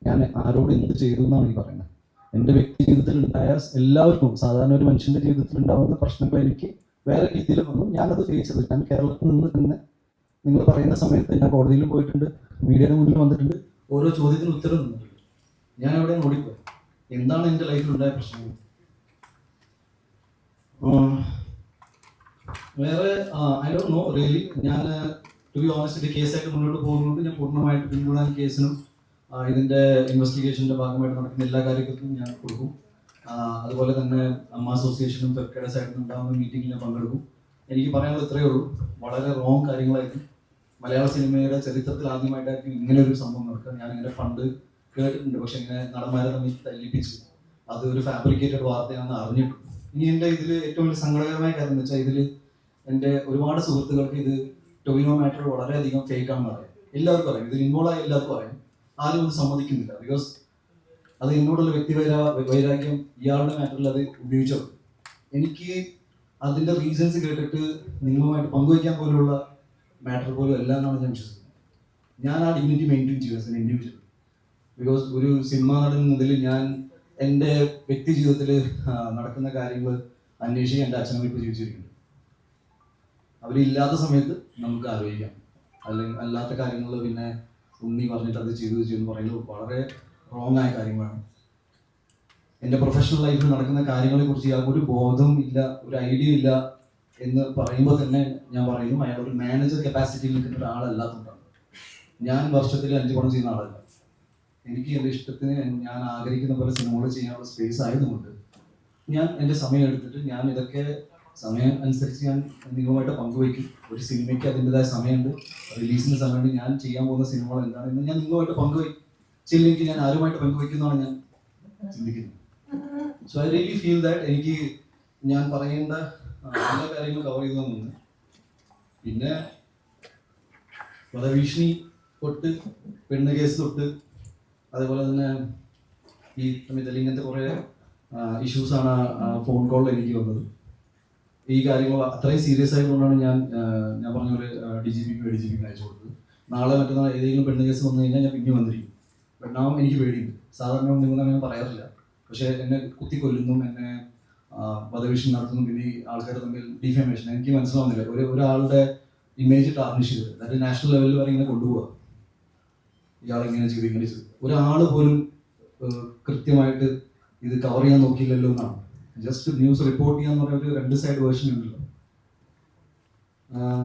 ഞാൻ ആരോട് എന്ത് ചെയ്തു എന്നാണ് ഈ പറയുന്നത്. എൻ്റെ വ്യക്തി ജീവിതത്തിൽ ഉണ്ടായ എല്ലാവർക്കും, സാധാരണ ഒരു മനുഷ്യൻ്റെ ജീവിതത്തിൽ ഉണ്ടാകുന്ന പ്രശ്നങ്ങൾ എനിക്ക് വേറെ രീതിയിൽ വന്നു. ഞാനത് ഫേസ് ചെയ്തു. ഞാൻ കേരളത്തിൽ നിന്ന് തന്നെ നിങ്ങൾ പറയുന്ന സമയത്ത് ഞാൻ കോടതിയിൽ പോയിട്ടുണ്ട്, മീഡിയയുടെ മുന്നിൽ വന്നിട്ടുണ്ട്, ഓരോ ചോദ്യത്തിന് ഉത്തരം തന്നിട്ടുണ്ട്. ഞാൻ എവിടെ ഓടിപ്പോയി. എന്താണ് എൻ്റെ ലൈഫിലുണ്ടായ പ്രശ്നങ്ങൾ? വേറെ ഐ ഡോണ്ട് നോ റിയലി. ഞാൻ ടു ബി ഓണസ്റ്റ് കേസായിട്ട് മുന്നോട്ട് പോകുന്നത് ഞാൻ പൂർണ്ണമായിട്ട് പിന്തുണാൻ കേസിനും ഇതിൻ്റെ ഇൻവെസ്റ്റിഗേഷൻ്റെ ഭാഗമായിട്ട് നടക്കുന്ന എല്ലാ കാര്യങ്ങൾക്കും ഞാൻ കൊടുക്കും. അതുപോലെ തന്നെ അമ്മ അസോസിയേഷനും FKയുടെ സൈഡിൽ ഉണ്ടാകുന്ന മീറ്റിങ്ങിൽ ഞാൻ പങ്കെടുക്കും. എനിക്ക് പറയാനുള്ളത് ഇത്രയേ ഉള്ളൂ, വളരെ റോങ് കാര്യങ്ങളായിരുന്നു. മലയാള സിനിമയുടെ ചരിത്രത്തിൽ ആദ്യമായിട്ടായിരിക്കും ഇങ്ങനെ ഒരു സംഭവം നടക്കുക. ഞാനിങ്ങനെ ഫണ്ട് കേട്ടിട്ടുണ്ട്, പക്ഷെ ഇങ്ങനെ നടന്മാരെ തമ്മിൽ തല്ലിപ്പിച്ച് അത് ഒരു ഫാബ്രിക്കേറ്റഡ് വാർത്തയാണെന്ന് അറിഞ്ഞിട്ടു. ഇനി എൻ്റെ ഇതിൽ ഏറ്റവും വലിയ സങ്കടകരമായ കാര്യം എന്ന് വെച്ചാൽ, ഇതിൽ എൻ്റെ ഒരുപാട് സുഹൃത്തുക്കൾക്ക് ഇത് ടൊവിനോ മാറ്റർ വളരെയധികം ഫേക്ക് ആണെന്ന് പറയാം. എല്ലാവർക്കും അറിയാം, ഇതിൽ ഇൻവോൾവ് ആയ എല്ലാവർക്കും അറിയാം. ആരും അത് സമ്മതിക്കുന്നില്ല. ബിക്കോസ് അത് എന്നോടുള്ള വൈരാഗ്യം ഇയാളുടെ മാറ്ററിൽ അത് ഉപയോഗിച്ചോ. എനിക്ക് അതിൻ്റെ റീസൺസ് കേട്ടിട്ട് നിങ്ങളുമായിട്ട് പങ്കുവയ്ക്കാൻ പോലുള്ള മാറ്റർ പോലും അല്ല എന്നാണ് ഞാൻ വിശ്വസിക്കുന്നത്. ഞാൻ ആ ഡിഗ്നിറ്റി മെയിൻറ്റെയിൻ ചെയ്യുക ഇൻഡിവിജ്വൽ. ബിക്കോസ് ഒരു സിനിമാ നടൻ മുതൽ ഞാൻ എൻ്റെ വ്യക്തി ജീവിതത്തിൽ നടക്കുന്ന കാര്യങ്ങൾ അന്വേഷിക്കാൻ എൻ്റെ അച്ഛനും ഇപ്പോൾ ജീവിച്ചിരിക്കുന്നു. അവരില്ലാത്ത സമയത്ത് നമുക്ക് ആലോചിക്കാം, അല്ലെങ്കിൽ അല്ലാത്ത കാര്യങ്ങൾ പിന്നെ ഉണ്ണി പറഞ്ഞിട്ട് അത് ചെയ്തു പറയുന്നത് വളരെ റോങ് ആയ കാര്യങ്ങളാണ്. എൻ്റെ പ്രൊഫഷണൽ ലൈഫിൽ നടക്കുന്ന കാര്യങ്ങളെക്കുറിച്ച് ഇയാൾക്ക് ഒരു ബോധവും ഇല്ല, ഒരു ഐഡിയ ഇല്ല എന്ന് പറയുമ്പോൾ തന്നെ ഞാൻ പറയുന്നു, അയാൾ ഒരു മാനേജർ കപ്പാസിറ്റിയിൽ നിൽക്കുന്ന ഒരാളല്ലാത്തതുകൊണ്ടാണ്. ഞാൻ വർഷത്തിൽ 5 പടം ചെയ്യുന്ന ആളല്ല. എനിക്ക് എൻ്റെ ഇഷ്ടത്തിന് ഞാൻ ആഗ്രഹിക്കുന്ന പോലെ സിനിമകൾ ചെയ്യാനുള്ള സ്പേസ് ആയതുകൊണ്ട് ഞാൻ എൻ്റെ സമയം എടുത്തിട്ട് ഞാൻ ഇതൊക്കെ സമയം അനുസരിച്ച് ഞാൻ നിങ്ങളുമായിട്ട് പങ്കുവയ്ക്കും. ഒരു സിനിമയ്ക്ക് അതിൻ്റെതായ സമയമുണ്ട്, റിലീസിൻ്റെ സമയമുണ്ട്. ഞാൻ ചെയ്യാൻ പോകുന്ന സിനിമകൾ എന്താണെന്ന് ഞാൻ നിങ്ങളുമായിട്ട് പങ്കുവയ്ച്ചില്ലെങ്കിൽ ഞാൻ ആരുമായിട്ട് പങ്കുവയ്ക്കുന്നതാണ് ഞാൻ ചിന്തിക്കുന്നത്. So I really feel that എനിക്ക് ഞാൻ പറയേണ്ട എല്ലാ കാര്യങ്ങളും കവർ ചെയ്തു തന്നു. പിന്നെ വധഭീഷണി തൊട്ട് പെണ്ണ് കേസ് തൊട്ട് അതേപോലെ തന്നെ ഈ സമയത്ത് ഇങ്ങനത്തെ കുറേ ഇഷ്യൂസാണ് ഫോൺ കോളിൽ എനിക്ക് വന്നത്. ഈ കാര്യങ്ങൾ അത്രയും സീരിയസ് ആയതുകൊണ്ടാണ് ഞാൻ പറഞ്ഞ പോലെ DGPക്ക് അയച്ചു കൊടുത്തത്. നാളെ മറ്റന്നാൾ ഏതെങ്കിലും പെണ്ണ് കേസ് വന്നു കഴിഞ്ഞാൽ ഞാൻ പിന്നെ വന്നിരിക്കും. പെണ്ണാവും എനിക്ക് പേടിയുണ്ട്. സാധാരണ നിങ്ങൾ അങ്ങനെ പറയാറില്ല, പക്ഷേ എന്നെ കുത്തിക്കൊല്ലുന്നു, എന്നെ വധഭീഷണി നടത്തുന്നു, പിന്നെ ഈ ആൾക്കാർ തമ്മിൽ ഡിഫേമേഷൻ എനിക്ക് മനസ്സിലാവുന്നില്ല. ഒരാളുടെ ഇമേജ് ടാർണിഷ് ചെയ്ത് അതായത് നാഷണൽ ലെവലിൽ വരെ ഇങ്ങനെ കൊണ്ടുപോവുക. ഇയാൾ ഇങ്ങനെ ചെയ്തു ഇങ്ങനെ ചെയ്തു, ഒരാൾ പോലും കൃത്യമായിട്ട് ഇത് കവർ ചെയ്യാൻ നോക്കിയില്ലല്ലോ എന്നാണ്. ജസ്റ്റ് ന്യൂസ് റിപ്പോർട്ട് ചെയ്യാന്ന് പറയുന്ന ഒരു 2 സൈഡ് വേർഷൻ ഉണ്ടല്ലോ.